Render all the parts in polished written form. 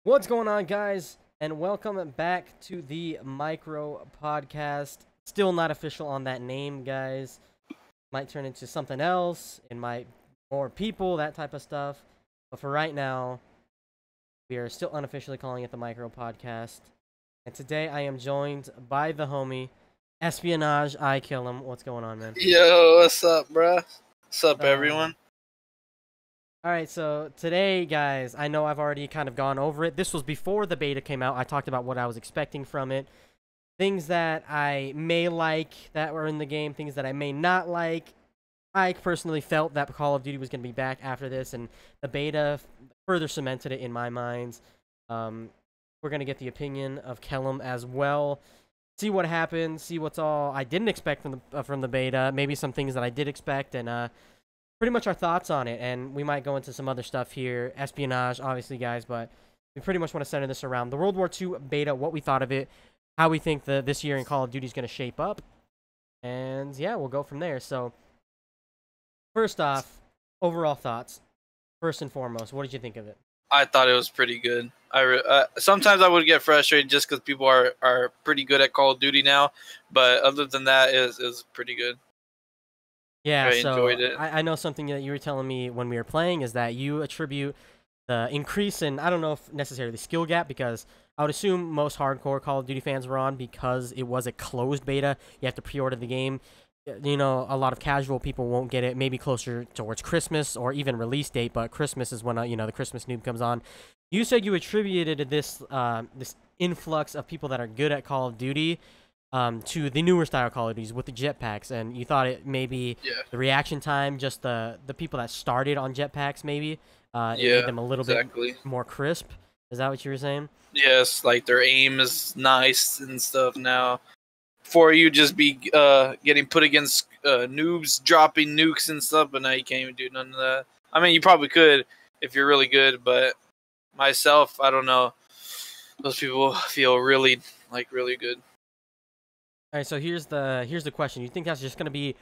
What's going on, guys? And welcome back to the Micro Podcast. Still not official on that name, guys. Might turn into something else. It might more people, that type of stuff. But for right now, we are still unofficially calling it the Micro Podcast. And today I am joined by the homie, Espionage. I kill him. What's going on, man? Yo, what's up, bruh? What's up, Uh, everyone? All right, so today, guys, I know I've already kind of gone over it. This was before the beta came out. I talked about what I was expecting from it. Things that I may like that were in the game, things that I may not like. I personally felt that Call of Duty was going to be back after this, and the beta further cemented it in my mind. We're going to get the opinion of Kellum as well. See what happens, see what's all I didn't expect from the beta, maybe some things that I did expect, and pretty much our thoughts on it. And we might go into some other stuff here, espionage, obviously, guys, but we pretty much want to center this around the World War II beta, what we thought of it, how we think this year in Call of Duty is going to shape up, and yeah, we'll go from there. So, first off, overall thoughts. First and foremost, what did you think of it? I thought it was pretty good. Sometimes I would get frustrated just because people are pretty good at Call of Duty now, but other than that, it was pretty good. Yeah, I so enjoyed it. I know something that you were telling me when we were playing is that you attribute the increase in, I don't know if necessarily the skill gap, because I would assume most hardcore Call of Duty fans were on because it was a closed beta. You have to pre-order the game. You know, a lot of casual people won't get it, maybe closer towards Christmas or even release date, but Christmas is when, the Christmas noob comes on. You said you attributed this this influx of people that are good at Call of Duty to the newer style Call of Duties with the jetpacks, and you thought it maybe the reaction time, just the people that started on jetpacks, maybe it made them a little bit more crisp. Is that what you were saying? Yes, like their aim is nice and stuff now. Before you just be getting put against noobs dropping nukes and stuff, but now you can't even do none of that. I mean, you probably could if you're really good, but myself, I don't know. Those people feel really good. All right, so here's the question. You think that's just gonna be?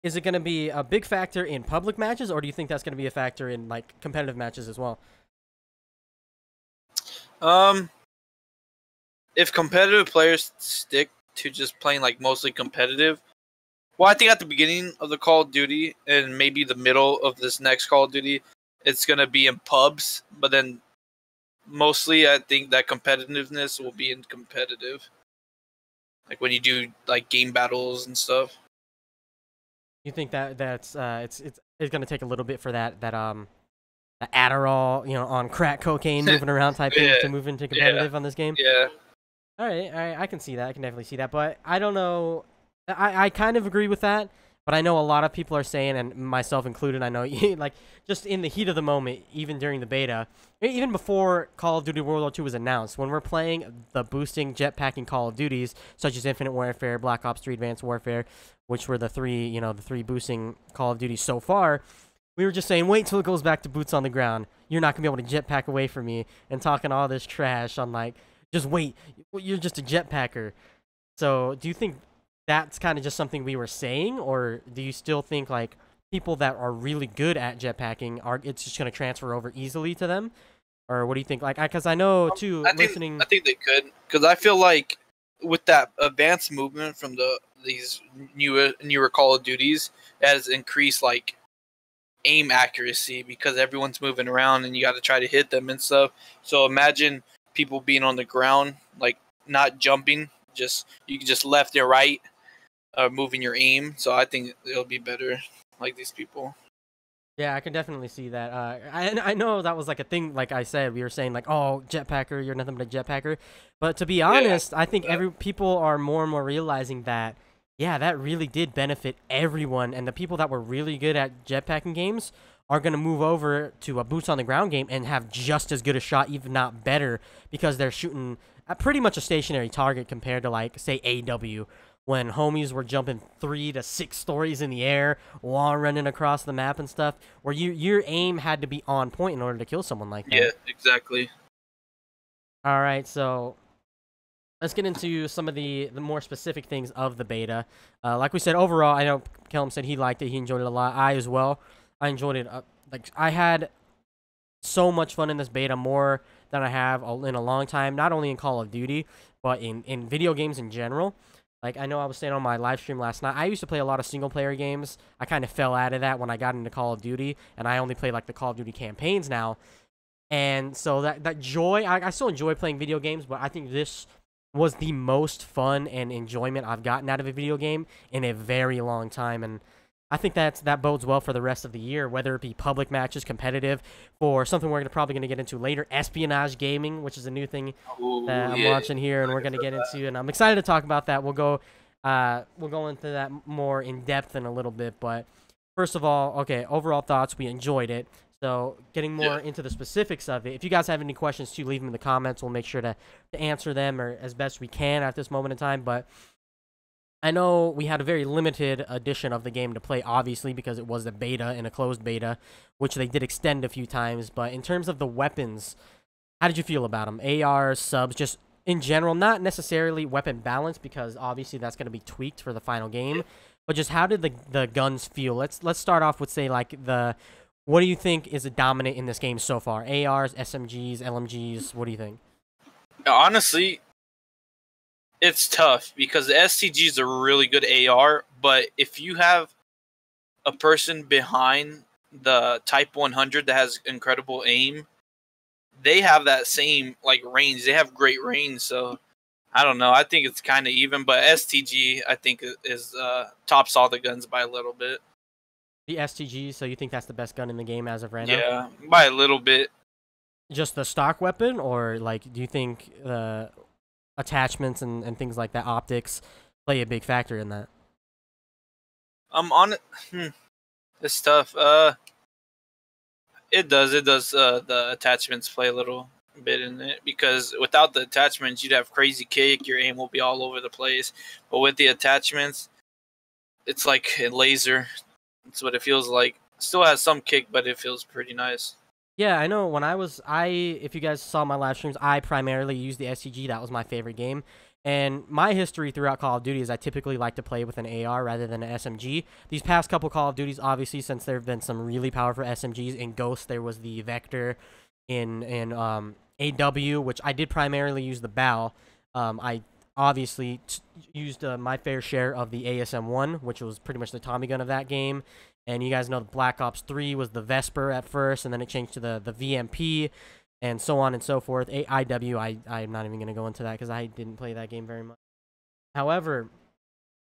Is it gonna be a big factor in public matches, or do you think that's gonna be a factor in like competitive matches as well? If competitive players stick to just playing like mostly competitive, well, I think at the beginning of the Call of Duty and maybe the middle of this next Call of Duty, it's gonna be in pubs. But then mostly, I think that competitiveness will be in competitive, like when you do like game battles and stuff. You think that's it's gonna take a little bit for that the Adderall, on crack cocaine moving around type thing to move into competitive on this game? Yeah. All right, I can see that. I can definitely see that, but I don't know. I kind of agree with that, but I know a lot of people are saying, and myself included, I know, like, just in the heat of the moment, even during the beta, even before Call of Duty World War II was announced, when we're playing the boosting jetpacking Call of Duties, such as Infinite Warfare, Black Ops 3 Advanced Warfare, which were the three boosting Call of Duty so far, we were just saying, wait till it goes back to boots on the ground. You're not going to be able to jetpack away from me, and talking all this trash on, like, just wait, you're just a jetpacker. So do you think that's kind of just something we were saying, or do you still think like people that are really good at jetpacking it's just going to transfer over easily to them? Or what do you think? Like, because I know too, I think they could, because I feel like with that advanced movement from these newer Call of Duties, it has increased like aim accuracy because everyone's moving around and you got to try to hit them and stuff. So imagine people being on the ground, like not jumping, you can just left and right, moving your aim. So I think it'll be better, like these people. Yeah, I can definitely see that. I know that was like a thing. Like I said, we were saying like, oh, jetpacker, you're nothing but a jetpacker. But to be honest, I think people are more and more realizing that, yeah, that really did benefit everyone. And the people that were really good at jetpacking games are going to move over to a boots on the ground game and have just as good a shot, even not better, because they're shooting at pretty much a stationary target compared to, like, say, AW, when homies were jumping 3 to 6 stories in the air while running across the map and stuff, where your aim had to be on point in order to kill someone like that. Yeah, exactly. All right, so let's get into some of the more specific things of the beta. Like we said, overall, I know Kellum said he liked it. He enjoyed it a lot. I as well. I enjoyed it. Like, I had so much fun in this beta, more than I have in a long time. Not only in Call of Duty, but in video games in general. Like, I know I was saying on my live stream last night, I used to play a lot of single player games. I kind of fell out of that when I got into Call of Duty, and I only play like the Call of Duty campaigns now. And so that joy, I still enjoy playing video games, but I think this was the most fun and enjoyment I've gotten out of a video game in a very long time. And I think that bodes well for the rest of the year, whether it be public matches, competitive, or something we're probably going to get into later, espionage gaming, which is a new thing that I'm launching here, and we're going to get into. And I'm excited to talk about that. We'll go into that more in depth in a little bit. But first of all, okay, overall thoughts. We enjoyed it. So getting more into the specifics of it, if you guys have any questions too, leave them in the comments. We'll make sure to answer them or as best we can at this moment in time. But I know we had a very limited edition of the game to play, obviously, because it was a beta and a closed beta, which they did extend a few times. But in terms of the weapons, how did you feel about them? ARs, subs, just in general, not necessarily weapon balance, because obviously that's going to be tweaked for the final game. But just how did the guns feel? Let's start off with, say, like what do you think is a dominant in this game so far? ARs, SMGs, LMGs, what do you think? Honestly, it's tough because the STG is a really good AR, but if you have a person behind the Type 100 that has incredible aim, they have that same like range. They have great range, so I don't know. I think it's kind of even, but STG I think is tops all the guns by a little bit. The STG, so you think that's the best gun in the game as of right now? Yeah, by a little bit. Just the stock weapon, or like, do you think attachments and things like that, optics, play a big factor in that? On it. It's tough. It does. The attachments play a little bit in it because without the attachments, you'd have crazy kick. Your aim will be all over the place. But with the attachments, it's like a laser. That's what it feels like. Still has some kick, but it feels pretty nice. Yeah, I know. When if you guys saw my live streams, I primarily used the SCG. That was my favorite game. And my history throughout Call of Duty is I typically like to play with an AR rather than an SMG. These past couple Call of Duties, obviously, since there have been some really powerful SMGs. In Ghost, there was the Vector. In AW, which I did primarily use the BAL. I obviously used my fair share of the ASM-1, which was pretty much the Tommy gun of that game. And you guys know the Black Ops 3 was the Vesper at first, and then it changed to the VMP, and so on and so forth. IW, I'm not even going to go into that because I didn't play that game very much. However,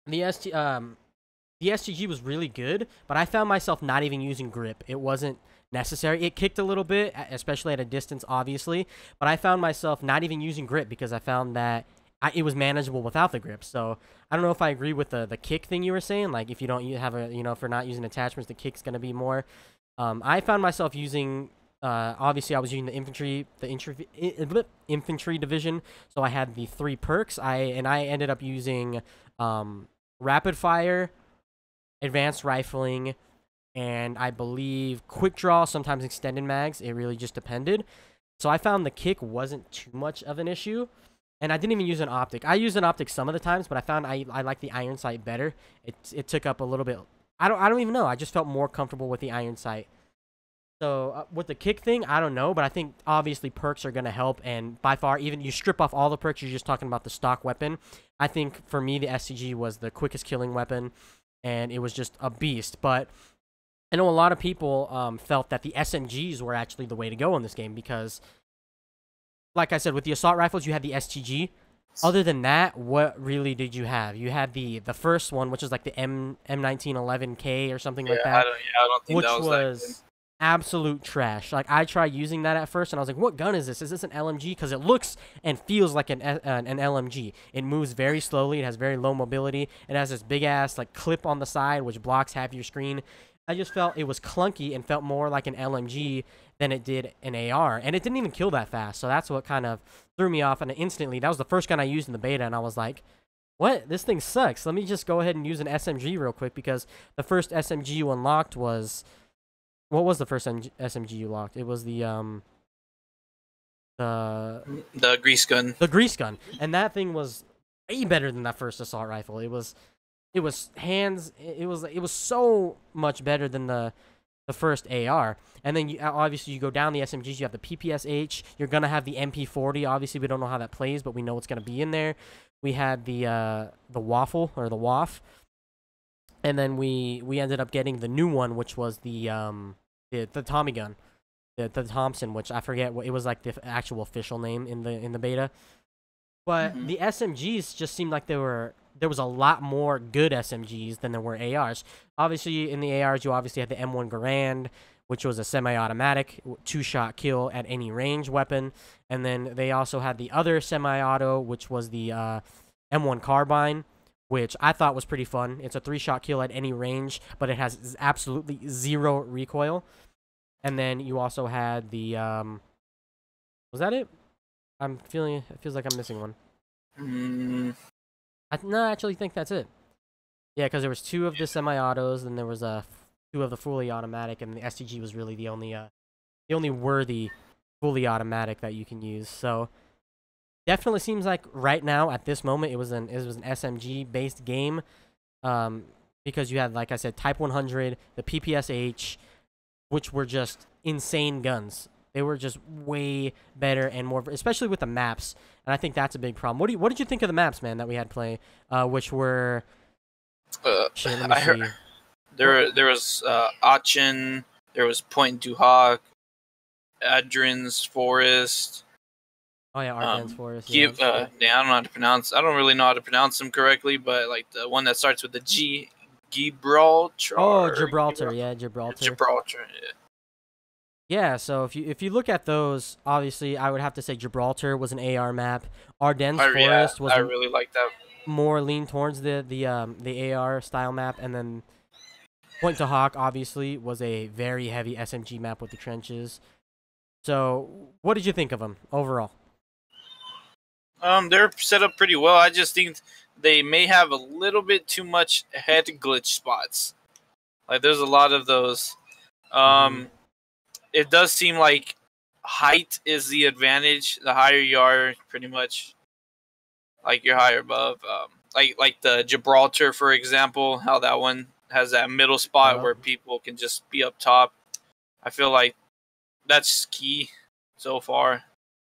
the STG was really good, but I found myself not even using grip. It wasn't necessary. It kicked a little bit, especially at a distance, obviously, but I found myself not even using grip because I found that it was manageable without the grip. So I don't know if I agree with the kick thing you were saying. Like, if you don't have if you're not using attachments, the kick's going to be more. I found myself using, obviously I was using the infantry division. So I had the 3 perks. I ended up using rapid fire, advanced rifling, and I believe quick draw, sometimes extended mags. It really just depended. So I found the kick wasn't too much of an issue. And I didn't even use an optic. I used an optic some of the times, but I found I like the iron sight better. It took up a little bit. I don't even know. I just felt more comfortable with the iron sight. So with the kick thing, I don't know, but I think obviously perks are gonna help. And by far, even you strip off all the perks, you're just talking about the stock weapon. I think for me, the SCG was the quickest killing weapon, and it was just a beast. But I know a lot of people felt that the SMGs were actually the way to go in this game because, like I said, with the assault rifles, you had the STG. Other than that, what really did you have? You had the first one, which is like the M1911K or something like that. I don't think which that was absolute trash. Like, I tried using that at first, and I was like, what gun is this? Is this an LMG? Because it looks and feels like an LMG. It moves very slowly. It has very low mobility. It has this big-ass like clip on the side, which blocks half your screen. I just felt it was clunky and felt more like an LMG than it did an AR. And it didn't even kill that fast. So that's what kind of threw me off. And instantly, that was the first gun I used in the beta. And I was like, what? This thing sucks. Let me just go ahead and use an SMG real quick. Because the first SMG you unlocked was... What was the first SMG you locked? It was the grease gun. The grease gun. And that thing was way better than that first assault rifle. It was so much better than the the first AR. And then obviously you go down the SMGs. You have the PPSH. You're gonna have the MP40. Obviously, we don't know how that plays, but we know it's gonna be in there. We had the waffle or the WAF, and then we ended up getting the new one, which was the Tommy gun, the Thompson, which I forget what it was like the actual official name in the beta. But the SMGs just seemed like there was a lot more good SMGs than there were ARs. Obviously, in the ARs, you obviously had the M1 Garand, which was a semi-automatic, 2-shot kill at any range weapon. And then they also had the other semi-auto, which was the M1 Carbine, which I thought was pretty fun. It's a 3-shot kill at any range, but it has absolutely 0 recoil. And then you also had the, was that it? It feels like I'm missing one. No, I actually think that's it. Yeah, because there was 2 of the semi-autos, and there was 2 of the fully automatic, and the STG was really the only worthy fully automatic that you can use. So definitely seems like right now at this moment it was an SMG based game, because you had, like I said, Type 100, the PPSH, which were just insane guns. They were just way better and more, especially with the maps. And I think that's a big problem. What did you think of the maps, man, that we had play? Which were shit, let me see. Heard there was Aachen, there was Point du Hoc, Adrian's Forest. Oh yeah, Ardennes Forest. I don't know how to pronounce. I don't really know how to pronounce them correctly, but like the one that starts with the G, Gibraltar. Oh, Gibraltar. Yeah, Gibraltar. Gibraltar. Yeah. Yeah, so if you look at those, obviously I would have to say Gibraltar was an AR map. Ardennes Forest was I really like that. More lean towards the AR style map, and then Point to Hawk obviously was a very heavy SMG map with the trenches. So, what did you think of them overall? They're set up pretty well. I just think they may have a little bit too much head glitch spots. Like there's a lot of those. It does seem like height is the advantage. The higher you are, pretty much, like you're higher above. Like the Gibraltar, for example, how that one has that middle spot where people can just be up top. I feel like that's key so far.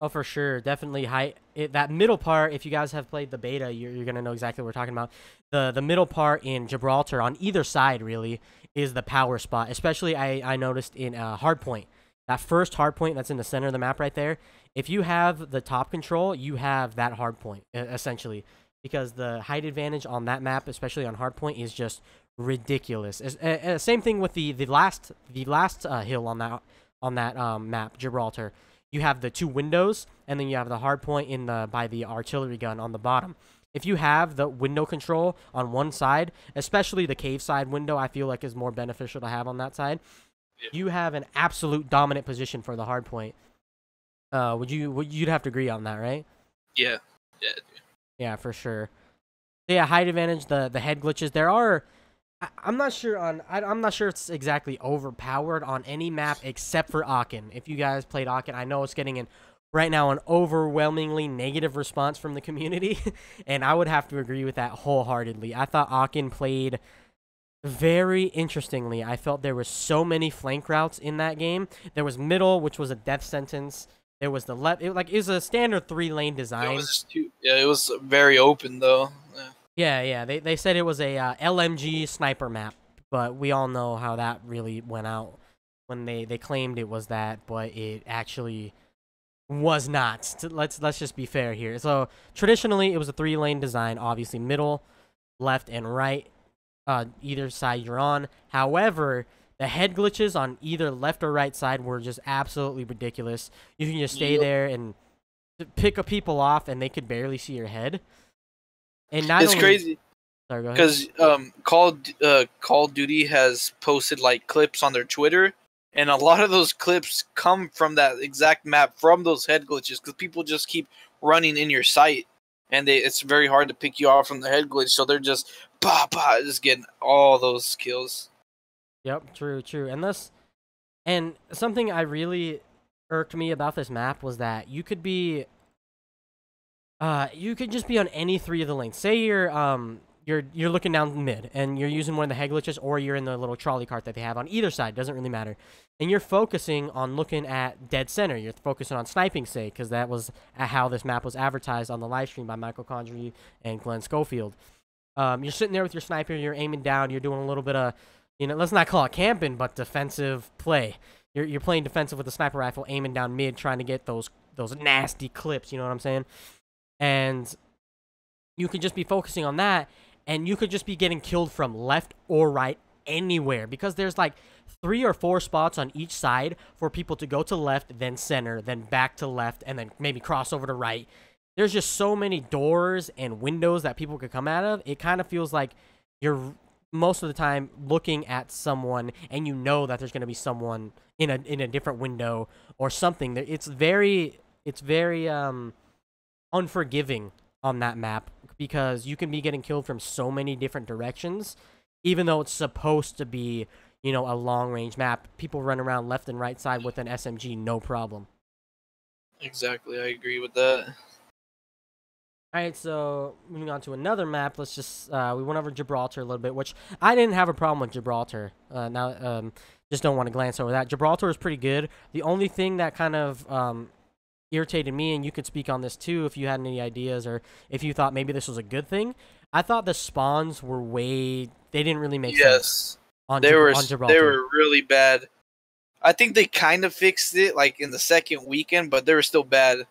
Oh, for sure. Definitely height. That middle part, if you guys have played the beta, you're going to know exactly what we're talking about. The middle part in Gibraltar, on either side, really, is the power spot. Especially, I noticed in Hardpoint. That first hardpoint that's in the center of the map right there. If you have the top control, you have that hardpoint, essentially. Because the height advantage on that map, especially on hardpoint, is just ridiculous. Same thing with the last hill on that map, Gibraltar. You have the 2 windows, and then you have the hard point by the artillery gun on the bottom. If you have the window control on one side, especially the cave side window, I feel like is more beneficial to have on that side. Yeah. You have an absolute dominant position for the hard point. You'd have to agree on that, right? Yeah. Yeah, for sure. So yeah, height advantage, the head glitches. There are. I'm not sure it's exactly overpowered on any map except for Aachen. If you guys played Aachen, I know it's getting right now an overwhelmingly negative response from the community, and I would have to agree with that wholeheartedly. I thought Aachen played very interestingly. I felt there were so many flank routes in that game. There was middle, which was a death sentence. There was the left. It was a standard 3-lane design. It was very open though. Yeah. They said it was a LMG sniper map, but we all know how that really went out when they claimed it was that, but it actually was not. Let's just be fair here. So traditionally, it was a 3-lane design, obviously middle, left, and right, either side you're on. However, the head glitches on either left or right side were just absolutely ridiculous. You can just stay there and pick up people off, and they could barely see your head. And it's crazy because Call of Duty has posted like clips on their Twitter, and a lot of those clips come from that exact map from those head glitches because people just keep running in your sight, and it's very hard to pick you off from the head glitch. So they're just just getting all those kills. Yep, true. And something I really irked me about this map was that you could just be on any 3 of the lanes. Say you're you're looking down mid, and you're using one of the head glitches, or you're in the little trolley cart that they have on either side. Doesn't really matter. And you're focusing on looking at dead center. You're focusing on sniping, say, because that was how this map was advertised on the live stream by Michael Condrey and Glenn Schofield. You're sitting there with your sniper. You're aiming down. You're doing a little bit of, let's not call it camping, but defensive play. You're playing defensive with a sniper rifle, aiming down mid, trying to get those nasty clips. You know what I'm saying? And you could just be focusing on that, and you could just be getting killed from left or right anywhere, because there's like 3 or 4 spots on each side for people to go to left, then center, then back to left, and then maybe cross over to right. There's just so many doors and windows that people could come out of. It kind of feels like you're most of the time looking at someone, and you know that there's going to be someone in a different window or something. It's very unforgiving on that map, because you can be getting killed from so many different directions, even though it's supposed to be, a long-range map. People run around left and right side with an SMG, no problem. Exactly, I agree with that. All right, so moving on to another map, let's just, we went over Gibraltar a little bit, which I didn't have a problem with Gibraltar. Just don't want to glance over that. Gibraltar is pretty good. The only thing that kind of irritated me, and you could speak on this too if you had any ideas, or if you thought maybe this was a good thing, I thought the spawns were they didn't really make sense. On Gibraltar. They were really bad. I think they kind of fixed it like in the second weekend, but they were still bad.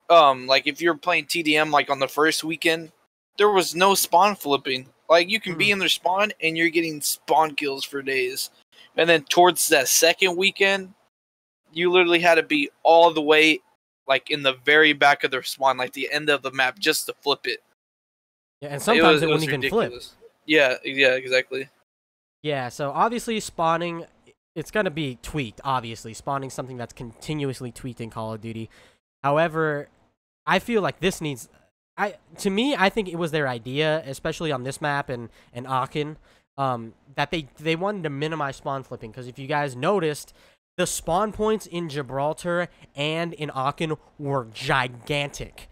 Like if you're playing TDM like on the first weekend, there was no spawn flipping. Like you can be in their spawn and you're getting spawn kills for days. And then towards that second weekend, you literally had to be all the way like in the very back of their spawn, like the end of the map, just to flip it. Yeah, and sometimes it wouldn't even flip. Yeah, exactly. Yeah, so obviously spawning, it's going to be tweaked, obviously. Spawning something that's continuously tweaked in Call of Duty. However, I feel like this needs... To me, I think it was their idea, especially on this map and Aachen, that they wanted to minimize spawn flipping. Because if you guys noticed, the spawn points in Gibraltar and in Aachen were gigantic.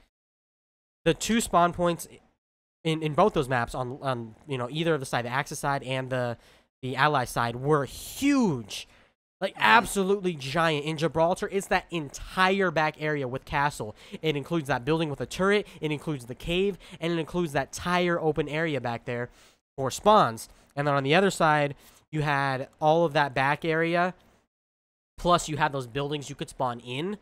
The 2 spawn points in both those maps on either of the side, the Axis side and the Ally side, were huge. Like, absolutely giant. In Gibraltar, it's that entire back area with castle. It includes that building with a turret, it includes the cave, and it includes that entire open area back there for spawns. And then on the other side, you had all of that back area, plus you had those buildings you could spawn in.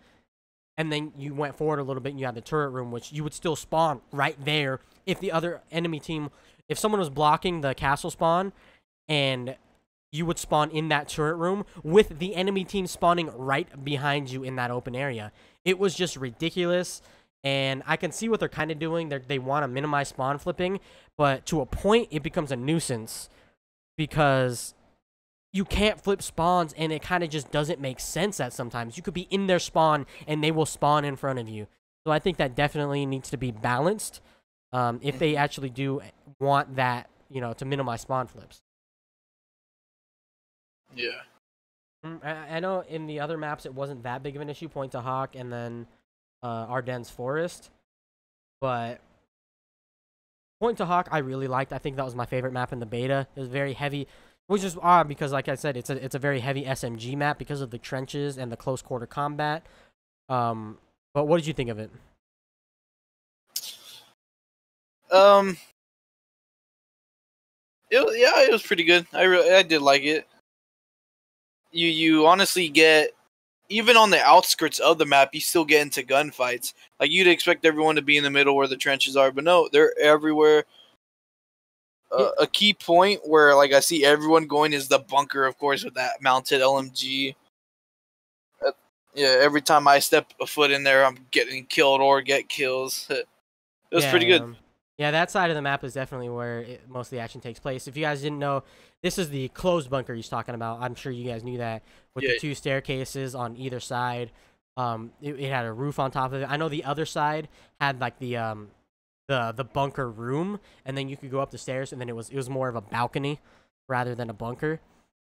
And then you went forward a little bit and you had the turret room, which you would still spawn right there if the other enemy team... If someone was blocking the castle spawn, and you would spawn in that turret room with the enemy team spawning right behind you in that open area. It was just ridiculous, and I can see what they're kind of doing. They want to minimize spawn flipping, but to a point, it becomes a nuisance, because you can't flip spawns, and it kind of just doesn't make sense that sometimes. You could be in their spawn, and they will spawn in front of you. So I think that definitely needs to be balanced if they actually do want that, to minimize spawn flips. Yeah. I know in the other maps it wasn't that big of an issue, Point to Hawk and then Ardennes Forest. But Point to Hawk I really liked. I think that was my favorite map in the beta. It was very heavy, which is odd because, like I said, it's a very heavy SMG map because of the trenches and the close quarter combat. But what did you think of it? It was pretty good. I did like it. You honestly get, even on the outskirts of the map, you still get into gunfights. Like, you'd expect everyone to be in the middle where the trenches are, but no, they're everywhere. A key point where, like, I see everyone going is the bunker, of course, with that mounted LMG. Every time I step a foot in there, I'm getting killed or get kills. It was pretty good. Yeah, that side of the map is definitely where most of the action takes place. If you guys didn't know, this is the closed bunker he's talking about. I'm sure you guys knew that, with the 2 staircases on either side. It had a roof on top of it. I know the other side had like the bunker room, and then you could go up the stairs, and then it was more of a balcony rather than a bunker.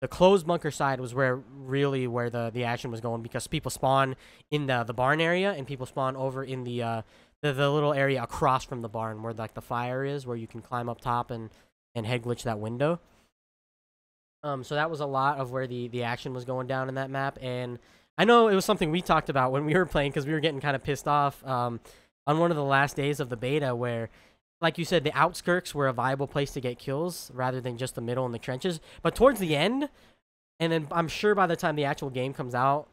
The closed bunker side was where the action was going, because people spawn in the barn area, and people spawn over in the the little area across from the barn where like the fire is, where you can climb up top and head glitch that window. So that was a lot of where the action was going down in that map, and I know it was something we talked about when we were playing because we were getting kind of pissed off on one of the last days of the beta where, like you said, the outskirts were a viable place to get kills rather than just the middle and the trenches. But towards the end, and then I'm sure by the time the actual game comes out,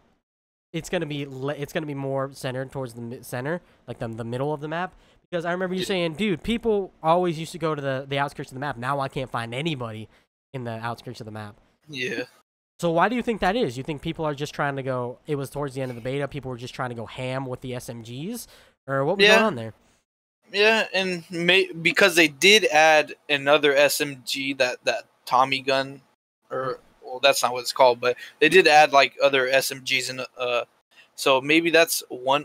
it's gonna be more centered towards the center, like the middle of the map. Because I remember you saying, dude, people always used to go to the outskirts of the map. Now I can't find anybody in the outskirts of the map. Yeah. So why do you think that is? You think people are just trying to go? It was towards the end of the beta. People were just trying to go ham with the SMGs, or what was going on there? Yeah, and because they did add another SMG, that Tommy gun, or well, that's not what it's called, but they did add like other SMGs in. So maybe that's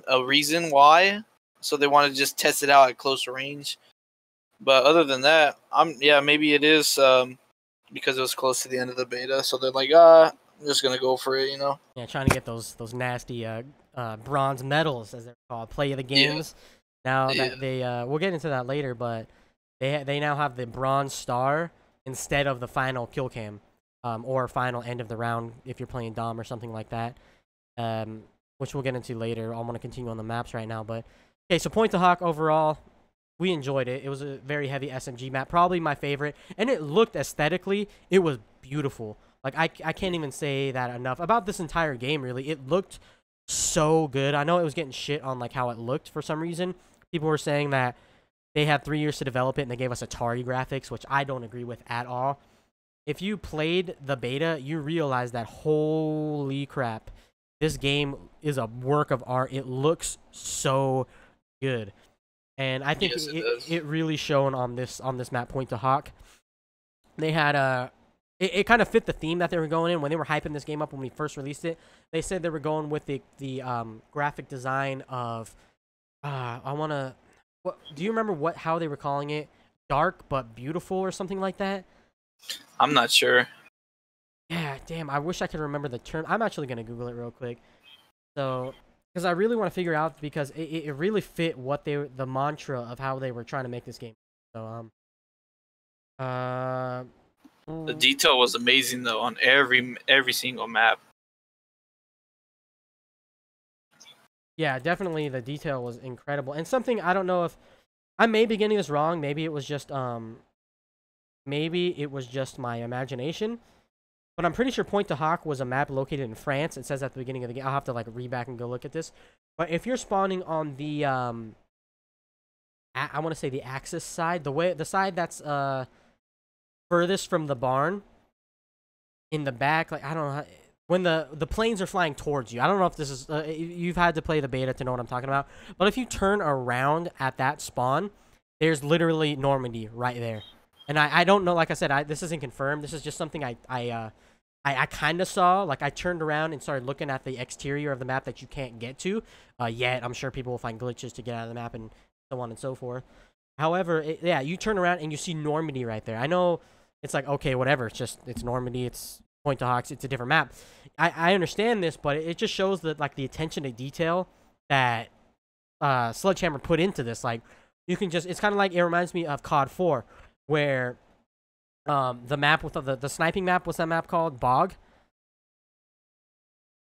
a reason why. So they want to just test it out at closer range. But other than that, maybe it is because it was close to the end of the beta, so they're like, I'm just gonna go for it, you know? Yeah, trying to get those nasty bronze medals, as they're called, play of the games. Yeah. Now that they we'll get into that later, but they now have the bronze star instead of the final kill cam, or final end of the round if you're playing Dom or something like that, which we'll get into later. I want to continue on the maps right now, but okay. So Point to Hawk overall, we enjoyed it. It was a very heavy SMG map, probably my favorite, and it looked aesthetically, it was beautiful. Like I can't even say that enough about this entire game. Really, it looked so good. I know it was getting shit on like how it looked for some reason. People were saying that they had 3 years to develop it and they gave us Atari graphics, which I don't agree with at all. If you played the beta, you realize that holy crap, this game is a work of art. It looks so good. And I think it really shone on this map, Point to Hawk. They had it kind of fit the theme that they were going in when they were hyping this game up when we first released it. They said they were going with the graphic design of do you remember how they were calling it? Dark but beautiful or something like that? I'm not sure. Yeah, damn, I wish I could remember the term. I'm actually gonna Google it real quick. So, because I really want to figure out, because it really fit what the mantra of how they were trying to make this game. So the detail was amazing though on every single map. Yeah, definitely the detail was incredible. And something, I don't know if I may be getting this wrong, maybe it was just my imagination, but I'm pretty sure Point to Hawk was a map located in France. It says at the beginning of the game. I'll have to like read back and go look at this. But if you're spawning on the I want to say the Axis side, the side that's furthest from the barn, in the back, like I don't know how, when the planes are flying towards you. I don't know if this is you've had to play the beta to know what I'm talking about. But if you turn around at that spawn, there's literally Normandy right there. And I don't know, like I said, this isn't confirmed. This is just something I kind of saw. Like I turned around and started looking at the exterior of the map that you can't get to yet. I'm sure people will find glitches to get out of the map and so on and so forth. However, yeah, you turn around and you see Normandy right there. I know it's like, okay, whatever. It's Normandy. It's Point to Hawks. It's a different map. I understand this, but it just shows that like the attention to detail that Sledgehammer put into this. Like you can just, it's kind of like, it reminds me of COD 4, where the map with the sniping map, what's that map called? Bog?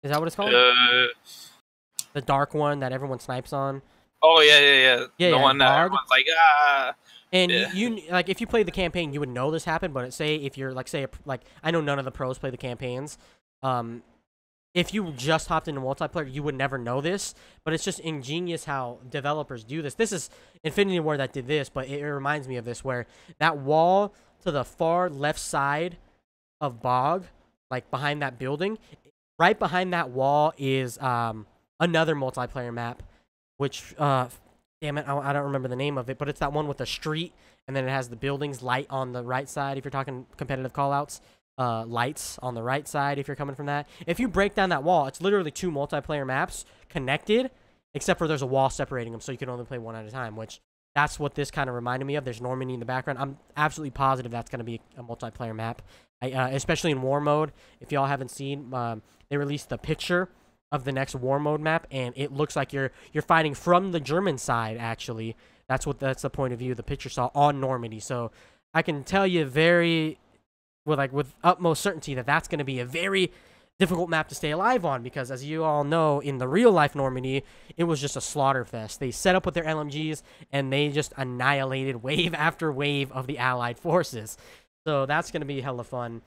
Is that what it's called? The dark one that everyone snipes on. Oh yeah. The one that everyone's like, And you like, if you play the campaign, you would know this happened. But say if you're like, I know none of the pros play the campaigns. If you just hopped into multiplayer, you would never know this. But it's just ingenious how developers do this. This is Infinity War that did this, but it reminds me of this, where that wall to the far left side of Bog, like behind that building, right behind that wall is another multiplayer map, which damn it, I don't remember the name of it, but it's that one with the street, and then it has the buildings, light on the right side if you're talking competitive callouts, lights on the right side if you're coming from that. If you break down that wall, it's literally 2 multiplayer maps connected, except for there's a wall separating them, so you can only play one at a time, which that's what this kind of reminded me of. There's Normandy in the background. I'm absolutely positive that's going to be a multiplayer map, especially in war mode. If y'all haven't seen, they released the picture of the next war mode map, and it looks like you're fighting from the German side. Actually, that's the point of view the picture saw on Normandy. So I can tell you with utmost certainty that that's going to be a very difficult map to stay alive on, because as you all know, in the real life Normandy, it was just a slaughter fest. They set up with their LMGs and they just annihilated wave after wave of the Allied forces. So that's going to be hella fun.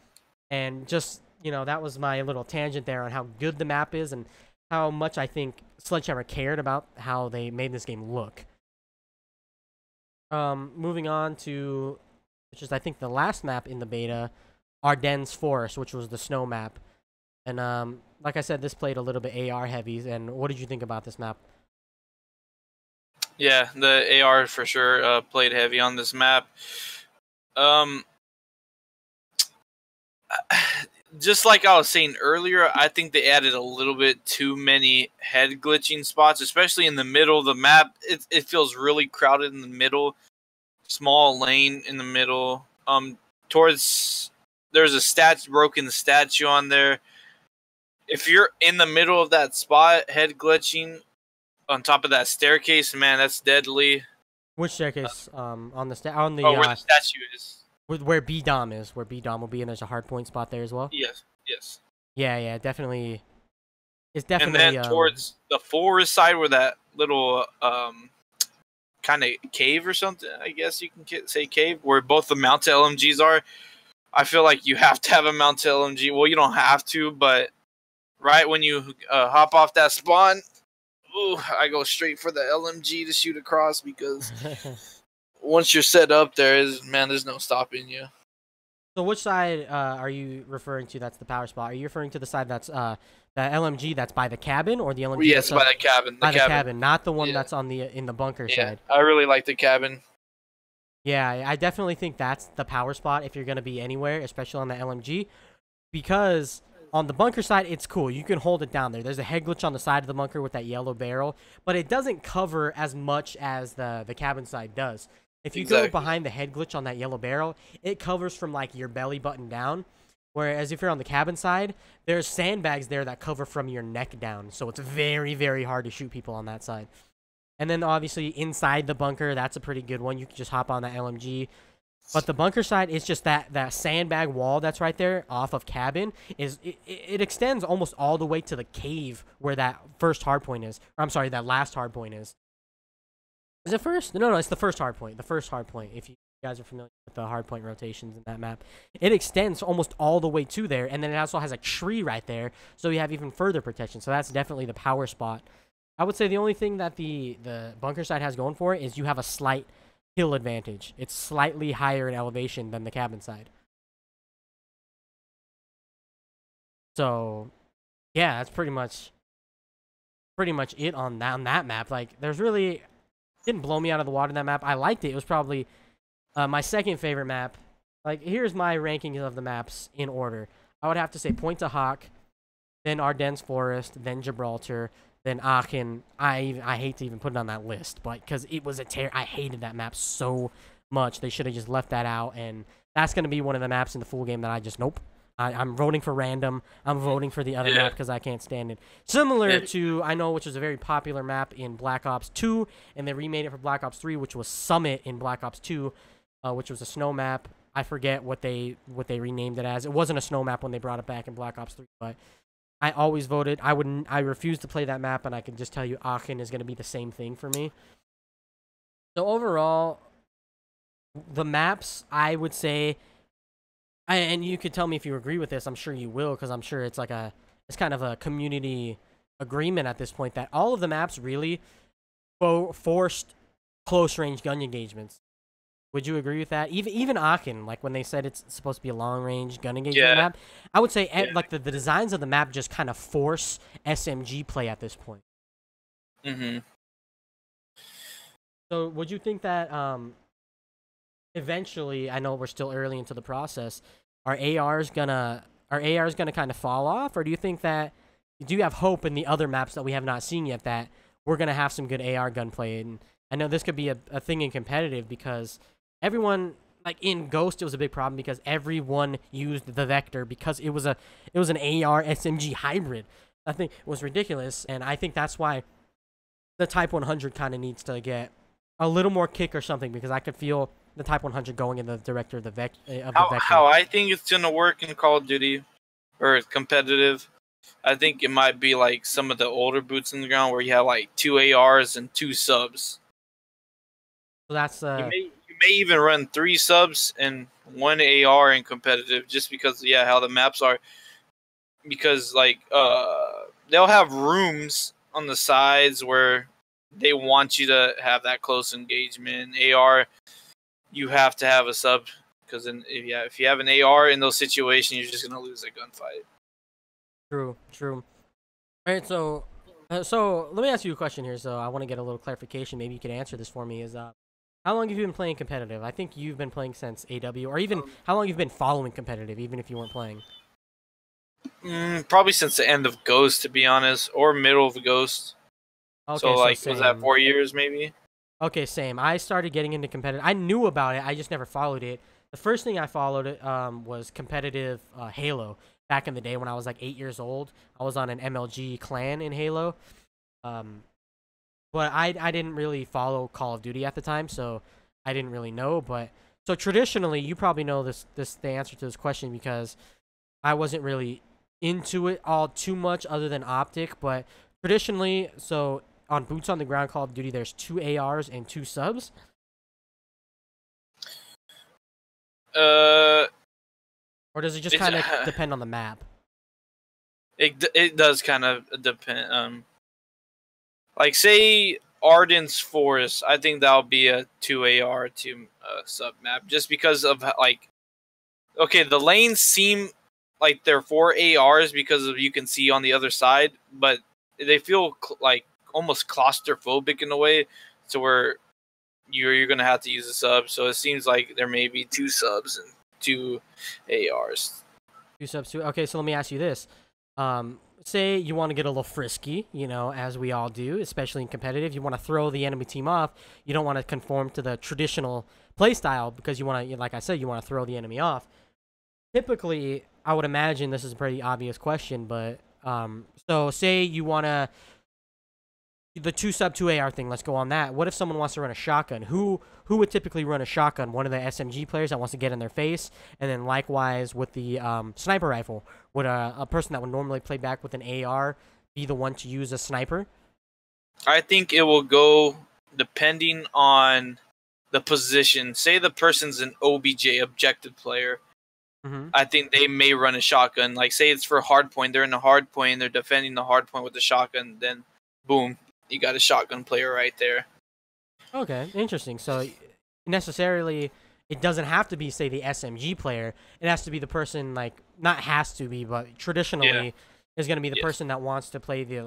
And just, that was my little tangent there on how good the map is and how much I think Sledgehammer cared about how they made this game look. Moving on to, which is I think the last map in the beta, Ardennes Forest, which was the snow map. And like I said, this played a little bit AR heavy. And what did you think about this map? Yeah, the AR for sure played heavy on this map. Just like I was saying earlier, I think they added a little bit too many head glitching spots, especially in the middle of the map. It feels really crowded in the middle. Small lane in the middle. There's a broken statue on there. If you're in the middle of that spot, head glitching on top of that staircase, man, that's deadly. Which staircase? On the where the statue is. Where B-Dom is, where B-Dom will be, and there's a hard point spot there as well? Yes. Yeah, definitely. It's definitely... And then towards the forest side where that little kind of cave or something, I guess you can say cave, where both the mounted LMGs are, I feel like you have to have a mounted LMG. Well, you don't have to, but right when you hop off that spawn, I go straight for the LMG to shoot across, because... once you're set up, there's no stopping you. So which side are you referring to that's the power spot? Are you referring to the side that's the LMG that's by the cabin, or the LMG yes, by the cabin? The cabin, not the one that's in the bunker side. I really like the cabin. Yeah, I definitely think that's the power spot if you're going to be anywhere, especially on the LMG, because on the bunker side, it's cool. You can hold it down there. There's a head glitch on the side of the bunker with that yellow barrel, but it doesn't cover as much as the cabin side does. If you go behind the head glitch on that yellow barrel, it covers from like your belly button down. Whereas if you're on the cabin side, there's sandbags there that cover from your neck down. So it's very, very hard to shoot people on that side. And then obviously inside the bunker, that's a pretty good one. You can just hop on that LMG. But the bunker side is just that sandbag wall that's right there off of cabin. It extends almost all the way to the cave where that first hardpoint is. Or I'm sorry, that last hardpoint is. Is it first? No, it's the first hardpoint. The first hardpoint, if you guys are familiar with the hardpoint rotations in that map. It extends almost all the way to there, and then it also has a tree right there, so you have even further protection. So that's definitely the power spot. I would say the only thing that the bunker side has going for it is you have a slight hill advantage. It's slightly higher in elevation than the cabin side. So, yeah, that's pretty much it on that map. Like, there's really... didn't blow me out of the water in that map. I liked it. It was probably my second favorite map. Like, here's my ranking of the maps in order. I would have to say Pointe du Hoc, then Ardennes Forest, then Gibraltar, then Aachen. I hate to even put it on that list, but because it was I hated that map so much. They should have just left that out, and that's going to be one of the maps in the full game that I just, nope. I'm voting for random. I'm voting for the other map because I can't stand it. Similar to, I know, which was a very popular map in Black Ops 2, and they remade it for Black Ops 3, which was Summit in Black Ops 2, which was a snow map. I forget what they renamed it as. It wasn't a snow map when they brought it back in Black Ops 3, but I always voted. I refused to play that map, and I can just tell you Aachen is going to be the same thing for me. So overall, the maps, I would say... and you could tell me if you agree with this. I'm sure you will, because I'm sure it's kind of a community agreement at this point that all of the maps really forced close range gun engagements. Would you agree with that? Even Aachen, like when they said it's supposed to be a long range gun engagement map, I would say like the designs of the map just kind of force SMG play at this point. Mm-hmm. So would you think that eventually, I know we're still early into the process, are ARs gonna kind of fall off, or do you have hope in the other maps that we have not seen yet that we're gonna have some good AR gunplay? And I know this could be a thing in competitive because everyone, like in Ghost, it was a big problem because everyone used the Vector because it was an AR SMG hybrid. I think was ridiculous, and I think that's why the Type 100 kind of needs to get a little more kick or something, because I could feel the Type 100 going in the director of the Vector. How I think it's gonna work in Call of Duty or competitive. I think it might be like some of the older boots in the ground where you have like 2 ARs and 2 subs. So that's You may even run 3 subs and 1 AR in competitive, just because how the maps are. Because like they'll have rooms on the sides where they want you to have that close engagement. AR, you have to have a sub, because if you have an AR in those situations, you're just gonna lose a gunfight. true. All right, so let me ask you a question here. So I want to get a little clarification. Maybe you could answer this for me. Is how long have you been playing competitive? I think you've been playing since AW, or even how long you've been following competitive, even if you weren't playing. Probably since the end of Ghost, to be honest, or middle of Ghost. Okay, So like, same. was that 4 years maybe? Okay, same. I started getting into competitive. I knew about it. I just never followed it. The first thing I followed it was competitive Halo back in the day when I was like 8 years old. I was on an MLG clan in Halo. But I didn't really follow Call of Duty at the time, so I didn't really know. But so traditionally, you probably know the answer to this question, because I wasn't really into it all too much other than Optic. But traditionally, so on Boots on the Ground Call of Duty, there's 2 ARs and 2 subs. Uh, Or does it just kind of depend on the map? it does kind of depend. Like say Arden's Forest, I think that'll be a 2 AR 2 sub map, just because of like, okay, the lanes seem like they're 4 ARs because of you can see on the other side, but they feel like almost claustrophobic in a way, to where you're gonna have to use a sub. So it seems like there may be 2 subs and 2 ARs. 2 subs, 2. Okay, so let me ask you this. Say you want to get a little frisky, as we all do, especially in competitive. You want to throw the enemy team off. You don't want to conform to the traditional playstyle, because you want to, like I said, you want to throw the enemy off. Typically, I would imagine this is a pretty obvious question, but so say you want to the 2 sub 2 AR thing. Let's go on that. What if someone wants to run a shotgun? Who would typically run a shotgun? One of the SMG players that wants to get in their face, and then likewise with the sniper rifle, would a person that would normally play back with an AR be the one to use a sniper? I think it will go depending on the position. Say the person's an OBJ, objective player. I think they may run a shotgun. Like say it's for hard point. They're in a hard point. They're defending the hard point with the shotgun. Then, boom, you got a shotgun player right there. Okay, interesting. So necessarily, it doesn't have to be, say, the SMG player. It has to be the person, like, not has to be, but traditionally is going to be the person that wants to play the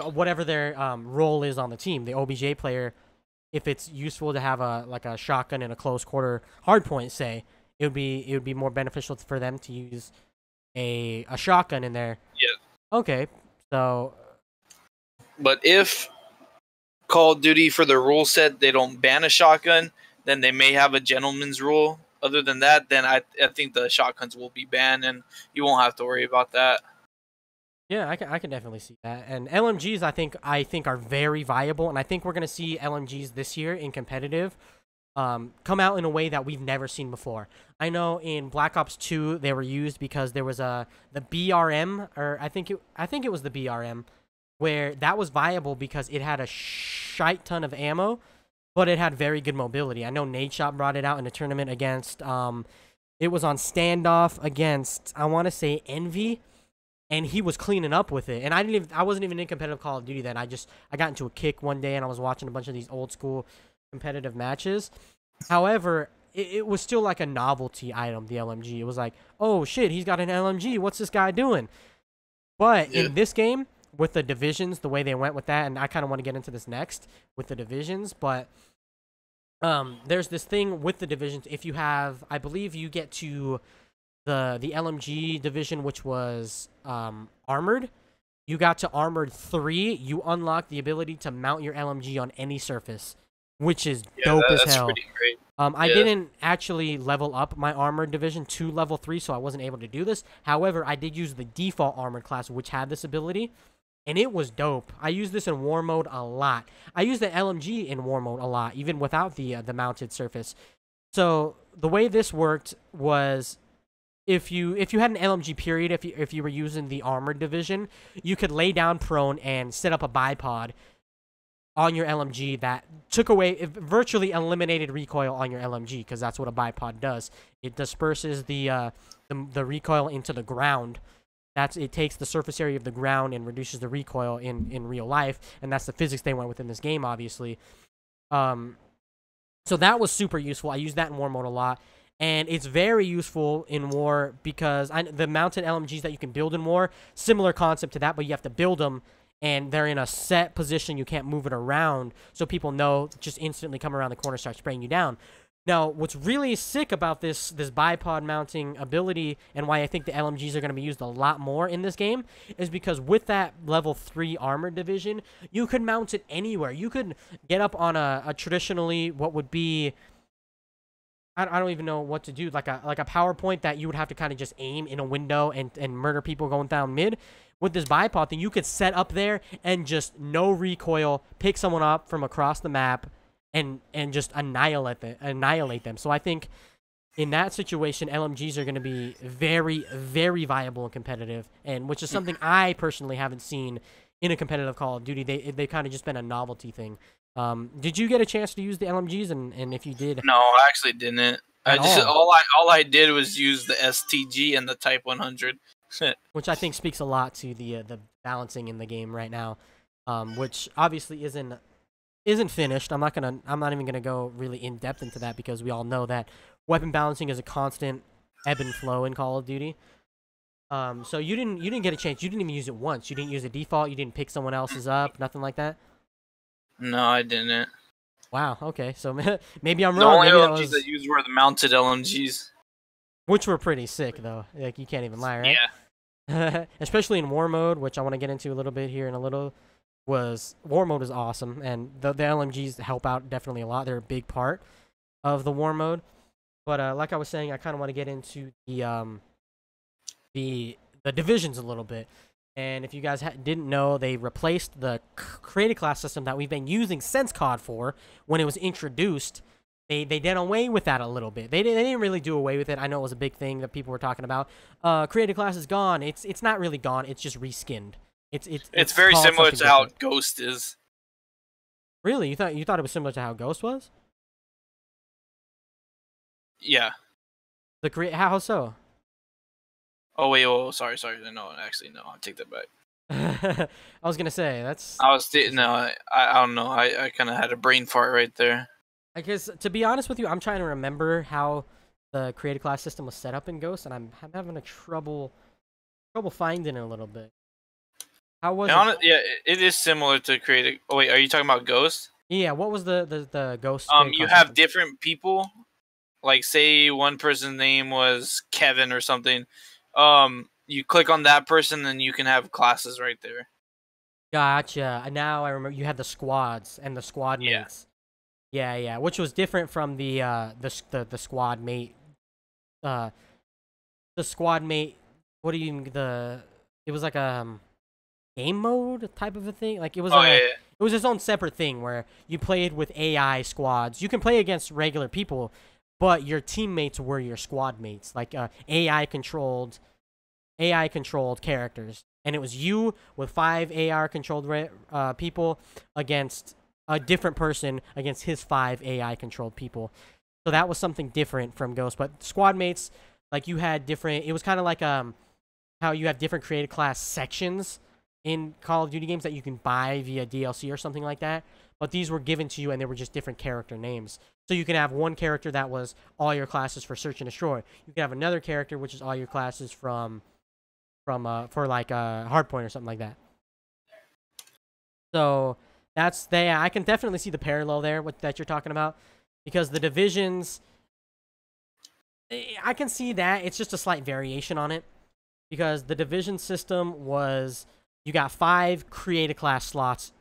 whatever their role is on the team. The OBJ player, if it's useful to have a shotgun in a close quarter hard point, say, it would be more beneficial for them to use a shotgun in there. Yeah. Okay, so. But if Call of Duty, for the rule set, they don't ban a shotgun, then they may have a gentleman's rule. Other than that, then I think the shotguns will be banned, and you won't have to worry about that. Yeah, I can definitely see that. And LMGs, I think are very viable, and I think we're gonna see LMGs this year in competitive come out in a way that we've never seen before. I know in Black Ops 2 they were used because there was the BRM, or I think it was the BRM, where that was viable because it had a shite ton of ammo, but it had very good mobility. I know Nadeshot brought it out in a tournament against, it was on standoff against, I want to say, Envy, and he was cleaning up with it. And I wasn't even in competitive Call of Duty then. I got into a kick one day and I was watching a bunch of these old school competitive matches. However, it was still like a novelty item, the LMG. It was like, oh shit, he's got an LMG. What's this guy doing? But in this game, with the divisions, the way they went with that, and I kind of want to get into this next with the divisions, but there's this thing with the divisions. If you have, I believe you get to the LMG division, which was armored. You got to armored 3, you unlock the ability to mount your LMG on any surface. which is Yeah, dope as that's hell. pretty great. I Yeah. didn't actually level up my armored division to level 3, so I wasn't able to do this. However, I did use the default armored class, which had this ability, and it was dope. I used this in war mode a lot. I used the LMG in war mode a lot, even without the mounted surface. So the way this worked was, if you had an LMG period, if you were using the armored division, you could lay down prone and set up a bipod on your LMG that took away, it virtually eliminated recoil on your LMG, because that's what a bipod does. It disperses the recoil into the ground. It takes the surface area of the ground and reduces the recoil in real life, and that's the physics they went with in this game, obviously. So that was super useful. I used that in war mode a lot, and it's very useful in war because the mounted LMGs that you can build in war, similar concept to that, but you have to build them, and they're in a set position. You can't move it around, so people know, just instantly come around the corner, start spraying you down. Now, what's really sick about this bipod mounting ability, and why I think the LMGs are going to be used a lot more in this game, is because with that level 3 armored division, you could mount it anywhere. You could get up on a traditionally, what would be, I don't even know what to do, like a PowerPoint that you would have to kind of just aim in a window and murder people going down mid. With this bipod thing, you could set up there and just no recoil, pick someone up from across the map, and just annihilate them. So I think in that situation, LMGs are going to be very, very viable and competitive, and which is something I personally haven't seen in a competitive Call of Duty. They kind of just been a novelty thing. Did you get a chance to use the LMGs? And if you did, No, I actually didn't. At all? All I did was use the STG and the Type 100. Which I think speaks a lot to the balancing in the game right now, which obviously isn't finished. I'm not even gonna go really in depth into that, because we all know that weapon balancing is a constant ebb and flow in Call of Duty. So you didn't get a chance. You didn't even use it once. You didn't use a default. You didn't pick someone else's up. Nothing like that. No, I didn't. Wow. Okay. So maybe I'm The wrong. only Maybe that LMGs was, I used were the mounted LMGs. which were pretty sick though. Like, you can't even lie, right? Yeah. Especially in war mode, which I want to get into a little bit here in a little. War mode is awesome, and the LMGs help out definitely a lot. They're a big part of the war mode. But like I was saying, I kind of want to get into the divisions a little bit. And if you guys didn't know, they replaced the created class system that we've been using since COD 4 when it was introduced. They did away with that a little bit. They didn't really do away with it. I know it was a big thing that people were talking about. Created class is gone. It's not really gone. It's just reskinned. It's very called similar something to how different. Ghost is. Really, you thought it was similar to how Ghost was? Yeah. How so? Oh wait, oh sorry. No, actually no. I take that back. I was gonna say that's. I don't know. I kind of had a brain fart right there. I guess, to be honest with you, I'm trying to remember how the created class system was set up in Ghost, and I'm having a trouble finding it a little bit. How was it? Yeah, it is similar to created. Oh wait, are you talking about Ghost? Yeah, what was the Ghost? You have different people. Like, say one person's name was Kevin or something. You click on that person, and you can have classes right there. Gotcha. Now I remember you had the squads and the squad mates. Yeah, which was different from the squad mate. The squad mate. What do you It was like a game mode type of a thing. Like, it was it was its own separate thing where you played with AI squads. You can play against regular people, but your teammates were your squad mates, like AI controlled characters, and it was you with 5 AR controlled people against a different person against his 5 AI controlled people. So that was something different from Ghost. But squad mates, like, you had different. It was kind of like how you have different created class sections in Call of Duty games that you can buy via DLC or something like that. But these were given to you, and they were just different character names. So you can have one character that was all your classes for Search and Destroy. You can have another character which is all your classes for like Hardpoint or something like that. So I can definitely see the parallel there that you're talking about, because the divisions, I can see that it's just a slight variation on it, because the division system was, you got 5 created class slots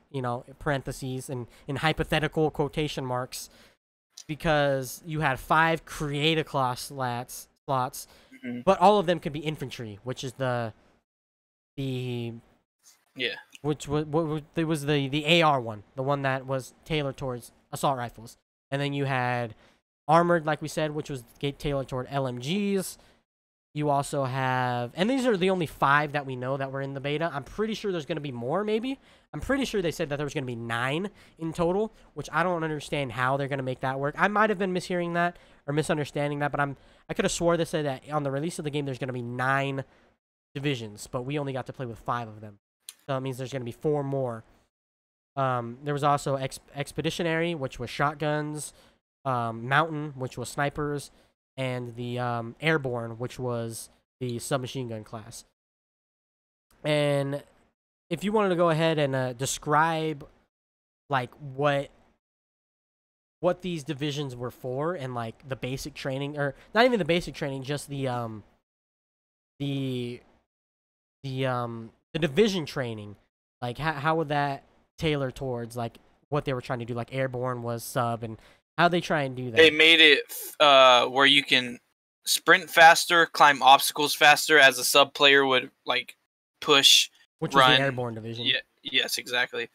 parentheses and in hypothetical quotation marks, because you had 5 create a class slots, Mhm. but all of them could be infantry, which is the Yeah. which was it was the AR one, the one that was tailored towards assault rifles, and then you had armored, like we said, which was tailored toward LMGs. You also have, and these are the only 5 that we know that were in the beta. I'm pretty sure there's going to be more, maybe. I'm pretty sure they said that there was going to be 9 in total, which I don't understand how they're going to make that work. I might have been mishearing that or misunderstanding that, but I could have swore they said that on the release of the game there's going to be 9 divisions, but we only got to play with 5 of them. So that means there's going to be 4 more. There was also Expeditionary, which was shotguns, Mountain, which was snipers, and the Airborne, which was the submachine gun class. And if you wanted to go ahead and describe like what these divisions were for, and like the basic training, or not even the basic training, just the division training, like how would that tailor towards like what they were trying to do? Like Airborne was sub, and how they try and do that? They made it where you can sprint faster, climb obstacles faster, as a sub player would like push, which run. was the Airborne division. Yeah. Yes, exactly.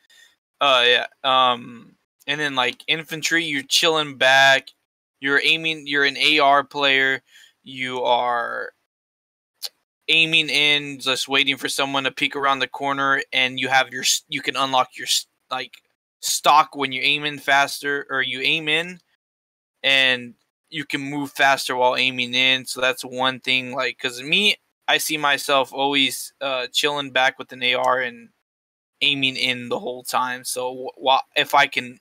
Yeah. And then like infantry, you're chilling back. You're aiming. You're an AR player. You are aiming in, just waiting for someone to peek around the corner, and you can unlock your like stock when you aim in faster, or you aim in, and you can move faster while aiming in. So that's one thing. Like, because I see myself always chilling back with an AR and aiming in the whole time. So if I can,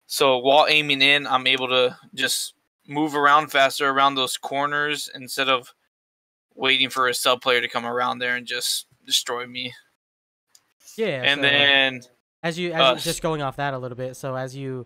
so while aiming in, I'm able to just move around faster around those corners instead of waiting for a sub player to come around there and just destroy me. Yeah. And so then as you just going off that a little bit, so as you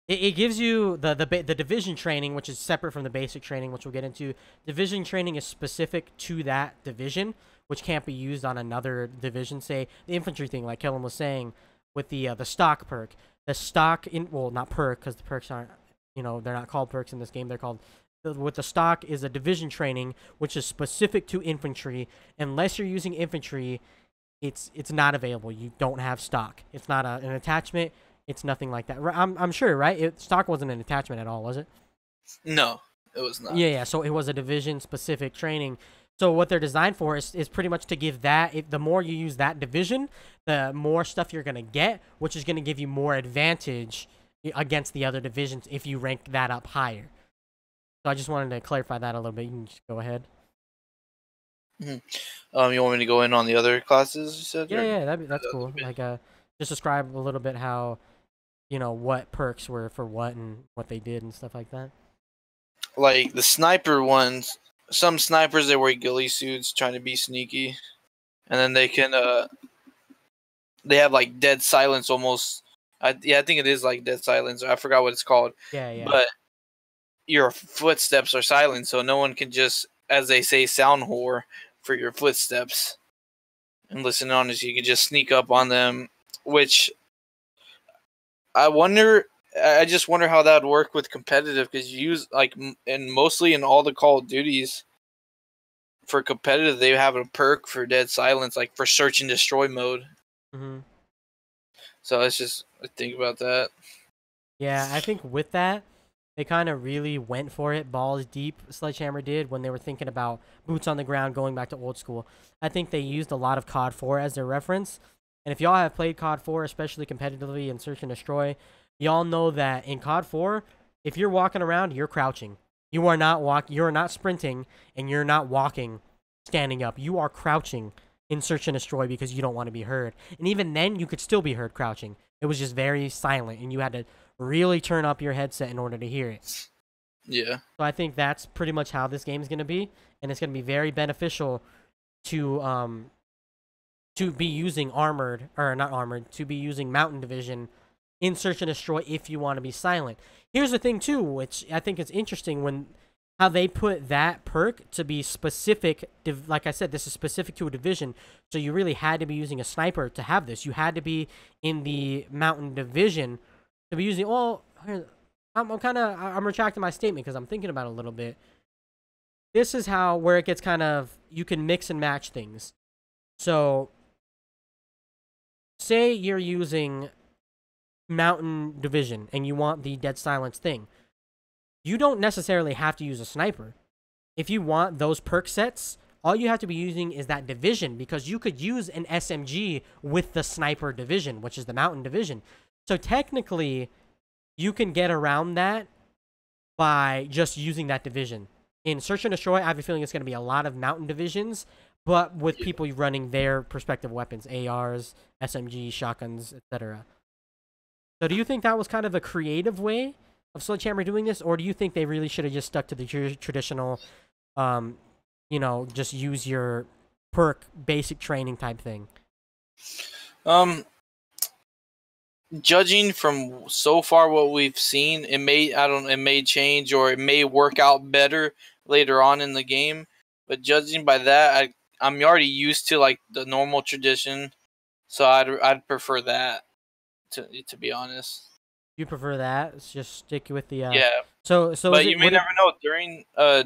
it gives you the division training, which is separate from the basic training, which we'll get into. Division training is specific to that division, which can't be used on another division. Say the infantry thing, like Kellen was saying, with the stock perk. The stock not perk, because the perks aren't, they're not called perks in this game. They're called, with the stock is a division training, which is specific to infantry. Unless you're using infantry, it's not available. You don't have stock. It's not an attachment. It's nothing like that. I'm sure, right? Stock wasn't an attachment at all, was it? No, it was not. Yeah. So it was a division-specific training. So what they're designed for is pretty much to give that. The more you use that division, the more stuff you're gonna get, which is gonna give you more advantage against the other divisions if you rank that up higher. So I just wanted to clarify that a little bit. You can just go ahead. Mm-hmm. You want me to go in on the other classes you said? Yeah, that's cool. Like, just describe a little bit how, what perks were for what and what they did and stuff like that. Like the sniper ones, some snipers, they wear ghillie suits trying to be sneaky, and then they can they have like dead silence almost. I think it is like dead silence. I forgot what it's called. Yeah. But your footsteps are silent, so no one can just, as they say, sound whore for your footsteps and listen on us. You can just sneak up on them, which I just wonder how that would work with competitive, because you use and mostly in all the Call of Duties for competitive, they have a perk for dead silence, like for search and destroy mode. Mm-hmm. So it's just think about that. Yeah, I think with that, they kind of really went for it, balls deep. Sledgehammer did when they were thinking about boots on the ground, going back to old school. I think they used a lot of COD 4 as their reference. And if y'all have played COD 4, especially competitively in Search and Destroy, y'all know that in COD 4, if you're walking around, you're crouching. You are not sprinting, and you're not walking, standing up. You are crouching in Search and Destroy because you don't want to be heard. And even then, you could still be heard crouching. It was just very silent, and you had to really turn up your headset in order to hear it. Yeah. So I think that's pretty much how this game is going to be, and it's going to be very beneficial to be using to be using Mountain Division in Search and Destroy if you want to be silent. Here's the thing too, which I think is interesting, when how they put that perk to be specific. Like I said, this is specific to a division, so you really had to be using a sniper to have this. You had to be in the mountain division to be using. Well, I'm retracting my statement because I'm thinking about it a little bit. This is where it gets kind of, you can mix and match things. So, say you're using mountain division and you want the dead silence thing. You don't necessarily have to use a sniper. If you want those perk sets, all you have to be using is that division, because you could use an SMG with the sniper division, which is the mountain division. So technically, you can get around that by just using that division. In Search and Destroy, I have a feeling it's going to be a lot of mountain divisions, but with people running their respective weapons, ARs, SMG, shotguns, etc. So do you think that was kind of a creative way of Sledgehammer doing this, or do you think they really should have just stuck to the traditional, just use your perk basic training type thing? Judging from so far what we've seen, it may change, or it may work out better later on in the game. But judging by that, I'm already used to like the normal tradition, so I'd prefer that, to be honest. You prefer that? Let's just stick with the yeah. So but you may never know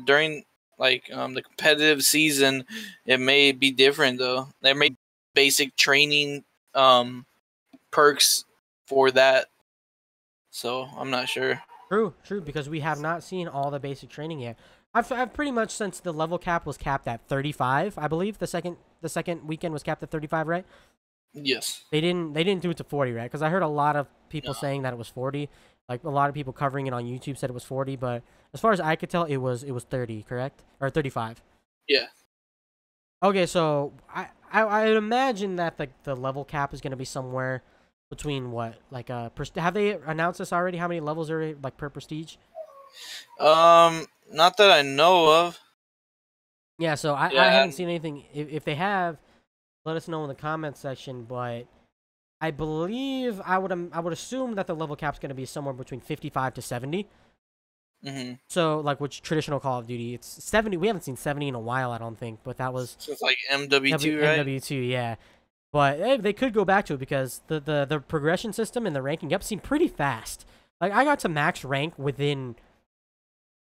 during like the competitive season, it may be different though. There may be basic training perks for that, so I'm not sure. True, because we have not seen all the basic training yet. I've pretty much, since the level cap was capped at 35, I believe the second weekend was capped at 35, right? Yes. They didn't do it to 40, right? Because I heard a lot of people saying that it was 40. Like a lot of people covering it on YouTube said it was 40, but as far as I could tell, it was 30, correct? Or 35. Yeah. Okay, so I imagine that the level cap is going to be somewhere between what, like have they announced this already? How many levels are like per prestige? Not that I know of. Yeah, so I haven't seen anything. If they have, let us know in the comments section. But I believe I would assume that the level cap's going to be somewhere between 55 to 70. Mm-hmm. So like, which traditional Call of Duty, it's 70. We haven't seen 70 in a while, I don't think. But that was, so it's like MW2, right? MW2, yeah. But they could go back to it, because the progression system and the ranking up seemed pretty fast. Like I got to max rank within,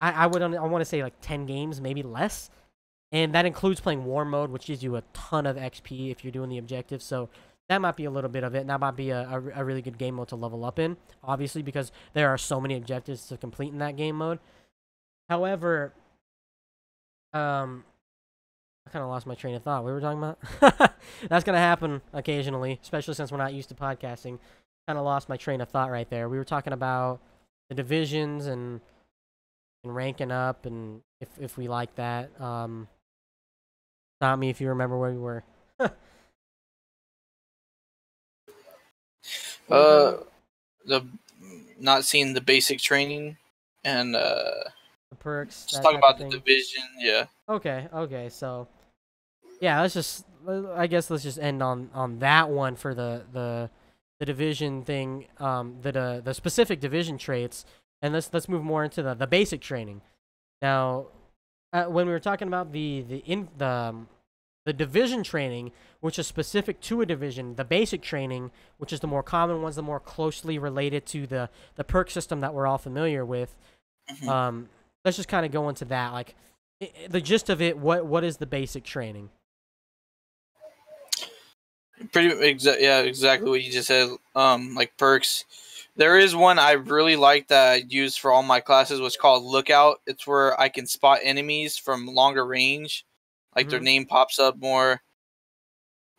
I want to say like 10 games, maybe less. And that includes playing War Mode, which gives you a ton of XP if you're doing the objective. So that might be a little bit of it. And that might be a really good game mode to level up in, obviously, because there are so many objectives to complete in that game mode. However, I kind of lost my train of thought. What were we talking about? That's going to happen occasionally, especially since we're not used to podcasting. Kind of lost my train of thought right there. We were talking about the divisions and ranking up, and if we like that. Stop me if you remember where we were. The not seeing the basic training and the perks. Just talk about the division, yeah. Okay. So, yeah, let's just end on that one for the division thing. The specific division traits, and let's move more into the basic training. Now, when we were talking about the division training, which is specific to a division, the basic training, which is the more common ones, the more closely related to the perk system that we're all familiar with. Mm-hmm. Let's just kind of go into that. Like, the gist of it, what is the basic training? Exactly what you just said. Like perks. There is one I really like that I use for all my classes, what's called Lookout. It's where I can spot enemies from longer range. Like their name pops up more.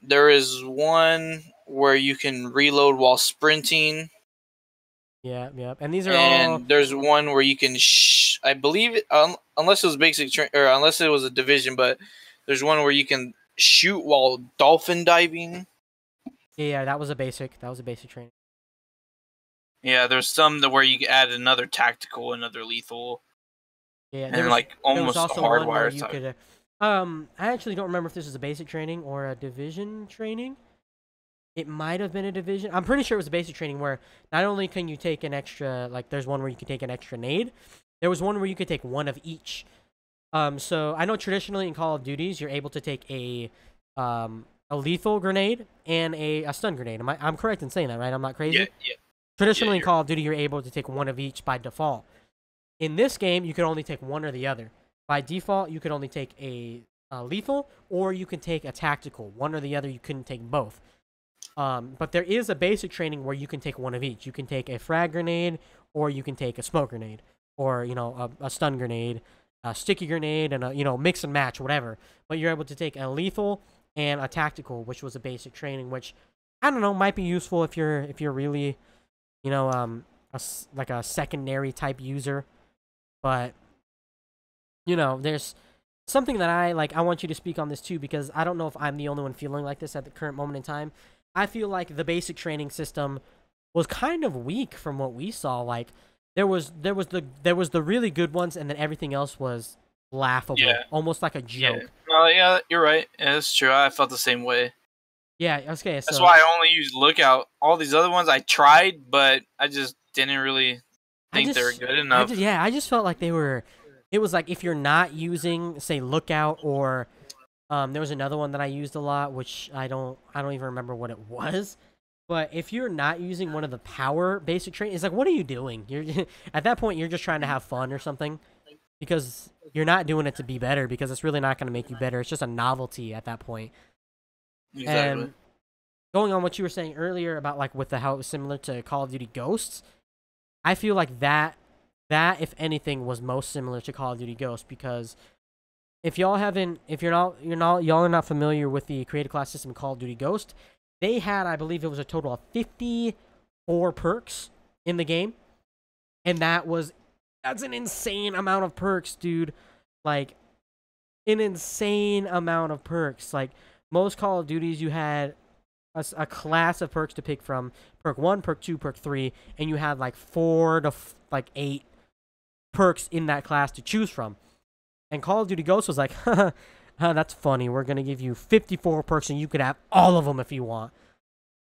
There is one where you can reload while sprinting. Yeah. And these are all. And there's one where you can, I believe, unless it was basic or unless it was a division, but there's one where you can shoot while dolphin diving. Yeah, that was a basic training. Yeah, there's some where you add another tactical, another lethal. Yeah, and like almost a hardwire type. I actually don't remember if this is a basic training or a division training. It might have been a division. I'm pretty sure it was a basic training where not only can you take an extra, like there's one where you can take an extra nade, there was one where you could take one of each. So I know traditionally in Call of Duties you're able to take a lethal grenade and a stun grenade. I'm correct in saying that, right? I'm not crazy. Yeah. Traditionally in You're Call of Duty you're able to take one of each by default. In this game you could only take one or the other. By default you could only take a lethal, or you can take a tactical. One or the other. You couldn't take both. But there is a basic training where you can take one of each. You can take a frag grenade, or you can take a smoke grenade, or a stun grenade, a sticky grenade, and a mix and match, whatever. But you're able to take a lethal and a tactical, which was a basic training, which I don't know might be useful if you're really like a secondary type user. But there's something that I like. I want you to speak on this too, because I don't know if I'm the only one feeling like this at the current moment in time. I feel like the basic training system was kind of weak from what we saw. Like there was the really good ones, and then everything else was laughable, almost like a joke. Yeah, you're right. Yeah, that's true. I felt the same way. Yeah, okay. That's why I only used Lookout. All these other ones I tried, but I just didn't really think they were good enough. I just felt like they were. It was like if you're not using, say, Lookout, or there was another one that I used a lot, which I don't even remember what it was. But if you're not using one of the power basic training, it's like, what are you doing? You're at that point, you're just trying to have fun or something, because you're not doing it to be better, because it's really not going to make you better. It's just a novelty at that point. Exactly. And going on what you were saying earlier about like with how it was similar to Call of Duty Ghosts, I feel like that if anything was most similar to Call of Duty Ghosts, because if y'all are not familiar with the creative class system in Call of Duty Ghost, they had, I believe it was a total of 54 perks in the game, and that's an insane amount of perks, dude. Like an insane amount of perks. Like most Call of Duties, you had a class of perks to pick from: perk 1, perk 2, perk 3, and you had like 4 to 8 perks in that class to choose from. And Call of Duty Ghosts was like, that's funny. We're going to give you 54 perks and you could have all of them if you want.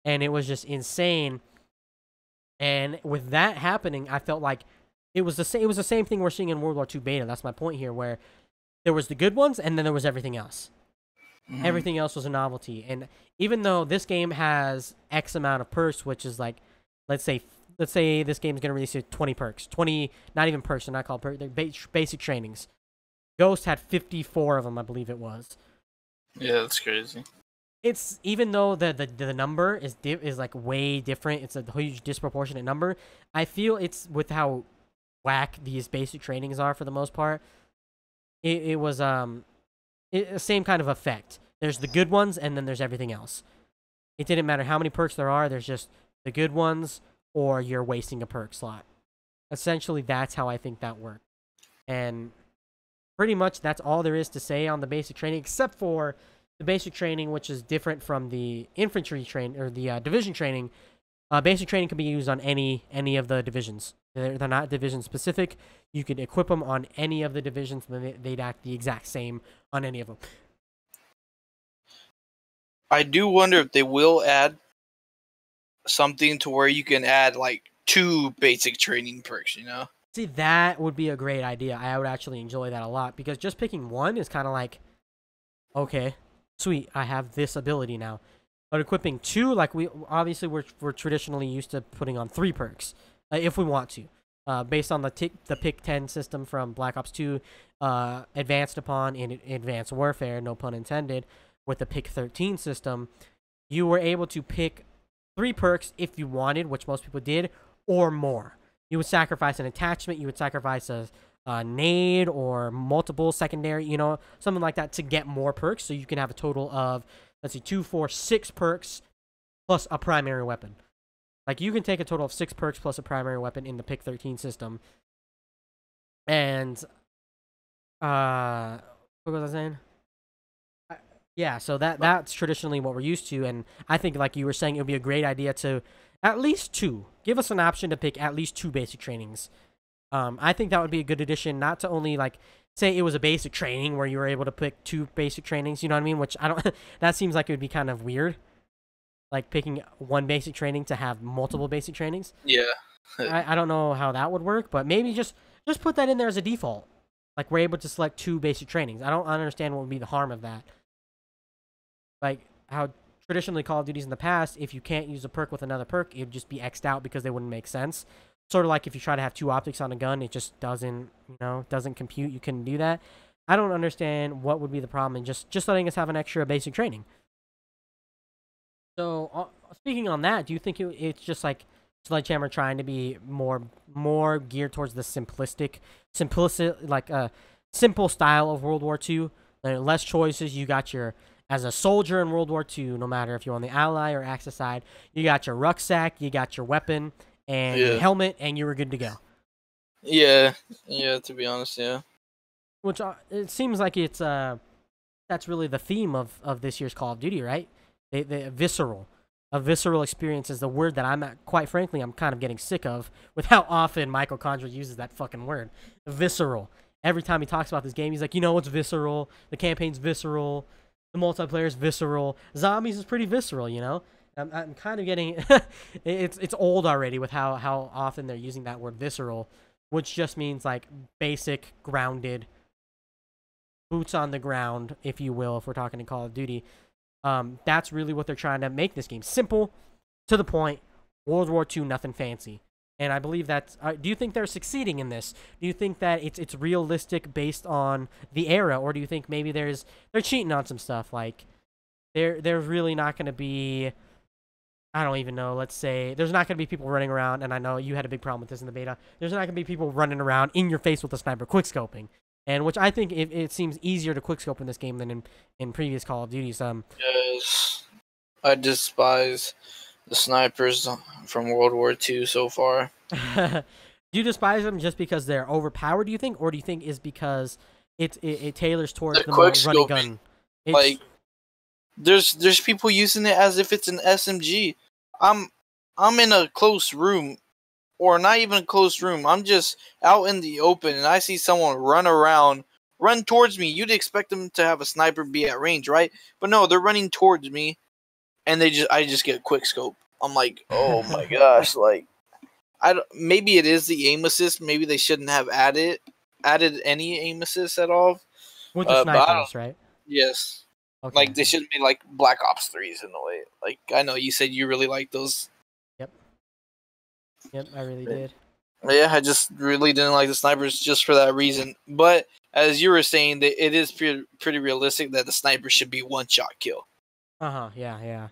And it was just insane. And with that happening, I felt like it was the same thing we're seeing in World War II beta. That's my point here, where there was the good ones and then there was everything else. Mm-hmm. Everything else was a novelty. And even though this game has X amount of perks, which is like, let's say this game is going to release 20 perks. 20, not even perks, they're not called perks, they're basic trainings. Ghost had 54 of them, I believe it was. Yeah, that's crazy. It's, even though the number is like way different, it's a huge disproportionate number, I feel it's with how whack these basic trainings are for the most part. It was the same kind of effect. There's the good ones and then there's everything else. It didn't matter how many perks there are, there's just the good ones or you're wasting a perk slot. Essentially, that's how I think that worked. And pretty much that's all there is to say on the basic training, except for the basic training, which is different from the infantry train or the division training. Basic training can be used on any of the divisions. They're not division specific. You could equip them on any of the divisions, and they'd act the exact same on any of them. I do wonder if they will add something to where you can add like 2 basic training perks, See, that would be a great idea. I would actually enjoy that a lot, because just picking one is kind of like, okay, sweet, I have this ability now. But equipping 2, like we're traditionally used to putting on 3 perks, if we want to, based on the pick 10 system from Black Ops 2, advanced upon in Advanced Warfare, no pun intended. With the pick 13 system, you were able to pick 3 perks if you wanted, which most people did, or more. You would sacrifice an attachment, you would sacrifice a nade or multiple secondary, something like that, to get more perks, so you can have a total of, let's see, 2, 4, 6 perks plus a primary weapon. Like, you can take a total of 6 perks plus a primary weapon in the pick 13 system. And what was I saying? Yeah, so that's traditionally what we're used to, and I think, like you were saying, it would be a great idea to at least 2. Give us an option to pick at least 2 basic trainings. I think that would be a good addition, not to only, like, say it was a basic training where you were able to pick 2 basic trainings, you know what I mean? Which I don't, that seems like it would be kind of weird. Like, picking 1 basic training to have multiple basic trainings. Yeah. I don't know how that would work, but maybe just Just put that in there as a default. Like, we're able to select 2 basic trainings. I don't understand what would be the harm of that. Like, how traditionally Call of Duties in the past, if you can't use a perk with another perk, it would just be X'd out because they wouldn't make sense. Sort of like if you try to have 2 optics on a gun, it just doesn't, doesn't compute. You couldn't do that. I don't understand what would be the problem in just letting us have an extra basic training. So, speaking on that, do you think it's just like Sledgehammer trying to be more geared towards the simplistic, like a simple style of World War II? Less choices. You got your, as a soldier in World War II, no matter if you're on the Ally or Axis side, you got your rucksack, you got your weapon, and your helmet, and you were good to go. Yeah, to be honest, yeah. Which, it seems like it's, that's really the theme of this year's Call of Duty, right? The visceral. A visceral experience is the word that quite frankly, I'm kind of getting sick of with how often Michael Condra uses that fucking word. Visceral. Every time he talks about this game, he's like, it's visceral. The campaign's visceral. The multiplayer's visceral. Zombies is pretty visceral, I'm kind of getting... it's old already with how often they're using that word visceral, which just means, like, basic, grounded, boots on the ground, if you will, if we're talking in Call of Duty. That's really what they're trying to make this game. Simple, to the point, World War II, nothing fancy. And I believe that's... do you think they're succeeding in this? Do you think that it's realistic based on the era? Or do you think maybe they're cheating on some stuff? Like, they're really not going to be... I don't even know. Let's say there's not going to be people running around, and I know you had a big problem with this in the beta. There's not going to be people running around in your face with a sniper quickscoping. And which I think it seems easier to quickscope in this game than in previous Call of Duties. Yes, I despise the snipers from World War II so far. Do you despise them just because they're overpowered, do you think? Or do you think it's because it tailors towards the more running gun? Like, there's people using it as if it's an SMG. I'm in a close room. Or not even a close room. I'm just out in the open, and I see someone run towards me. You'd expect them to have a sniper be at range, right? But no, they're running towards me, and I just get a quick scope. I'm like, oh my gosh, like, maybe it is the aim assist. Maybe they shouldn't have added any aim assist at all. With the snipers, right? Yes. Okay. Like, they shouldn't be like Black Ops 3s in a way. Like, I know you said you really like those. Yep, I really did. Yeah, I just really didn't like the snipers just for that reason. But as you were saying, it is pretty realistic that the sniper should be one-shot kill. Yeah.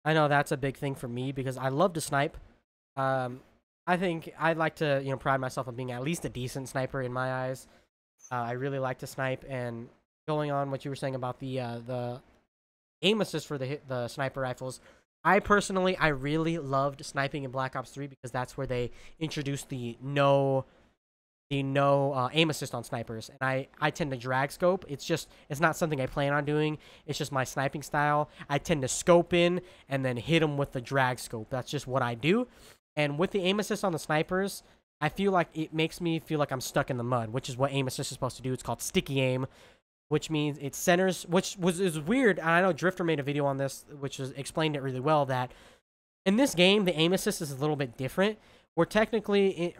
I know that's a big thing for me because I love to snipe. I think I'd like to, pride myself on being at least a decent sniper in my eyes. I really like to snipe, and going on what you were saying about the aim assist for the sniper rifles. I really loved sniping in Black Ops 3 because that's where they introduced the no aim assist on snipers. And I tend to drag scope. It's not something I plan on doing. It's just my sniping style. I tend to scope in and then hit them with the drag scope. That's just what I do. And with the aim assist on the snipers, I feel like it makes me feel like I'm stuck in the mud, which is what aim assist is supposed to do. It's called sticky aim, which means it centers, which is weird. And I know Drifter made a video on this, which explained it really well, that in this game, the aim assist is a little bit different. We're traditionally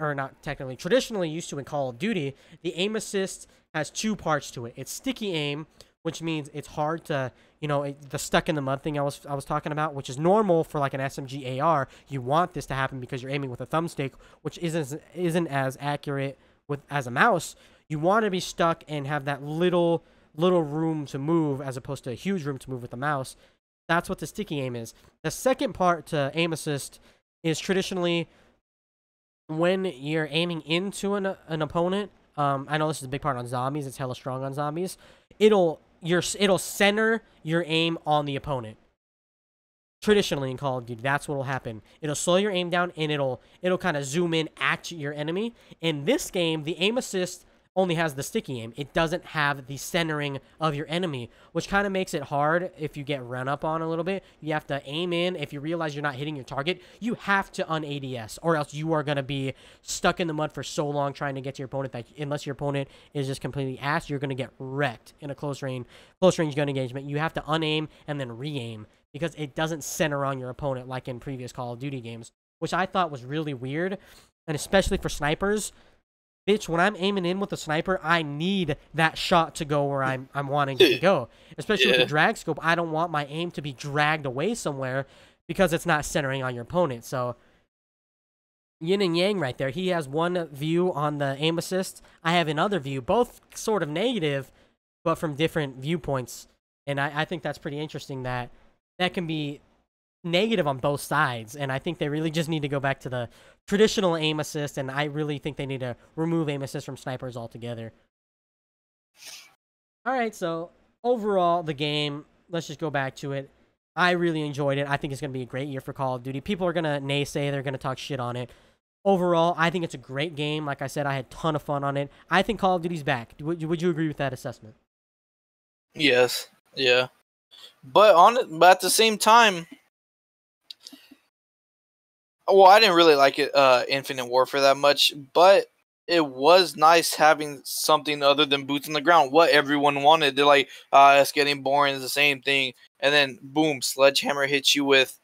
used to in Call of Duty, the aim assist has 2 parts to it. It's sticky aim, which means it's hard to, the stuck in the mud thing I was talking about, which is normal for like an SMG AR. You want this to happen because you're aiming with a thumbstick, which isn't as accurate as a mouse. You want to be stuck and have that little room to move as opposed to a huge room to move with the mouse. That's what the sticky aim is. The second part to aim assist is traditionally when you're aiming into an opponent. I know this is a big part on zombies. It's hella strong on zombies. It'll center your aim on the opponent. Traditionally in Call of Duty, that's what will happen. It'll slow your aim down and it'll kind of zoom in at your enemy. In this game, the aim assist only has the sticky aim. It doesn't have the centering of your enemy, which kind of makes it hard if you get run up on a little bit. You have to aim in. If you realize you're not hitting your target, you have to un-ADS, or else you are going to be stuck in the mud for so long trying to get to your opponent that unless your opponent is just completely ass, you're going to get wrecked in a close range gun engagement. You have to un-aim and then re-aim because it doesn't center on your opponent like in previous Call of Duty games, which I thought was really weird, and especially for snipers. bitch, when I'm aiming in with a sniper, I need that shot to go where I'm wanting it to go. Especially with the Yeah. drag scope, I don't want my aim to be dragged away somewhere because it's not centering on your opponent. So yin and yang right there. He has one view on the aim assist. I have another view, both sort of negative, but from different viewpoints. And I think that's pretty interesting that that can be negative on both sides. And I think they really just need to go back to the traditional aim assist. And I really think they need to remove aim assist from snipers altogether. All right, so overall, the game, let's just go back to it. I really enjoyed it. I think it's going to be a great year for Call of Duty. People are going to naysay, they're going to talk shit on it. Overall, I think it's a great game. Like I said, I had a ton of fun on it. I think Call of Duty's back. Would you agree with that assessment? Yes. Yeah. But at the same time, well, I didn't really like it, Infinite Warfare that much, but it was nice having something other than boots on the ground. What everyone wanted, they're like, it's getting boring. It's the same thing, and then boom, Sledgehammer hits you with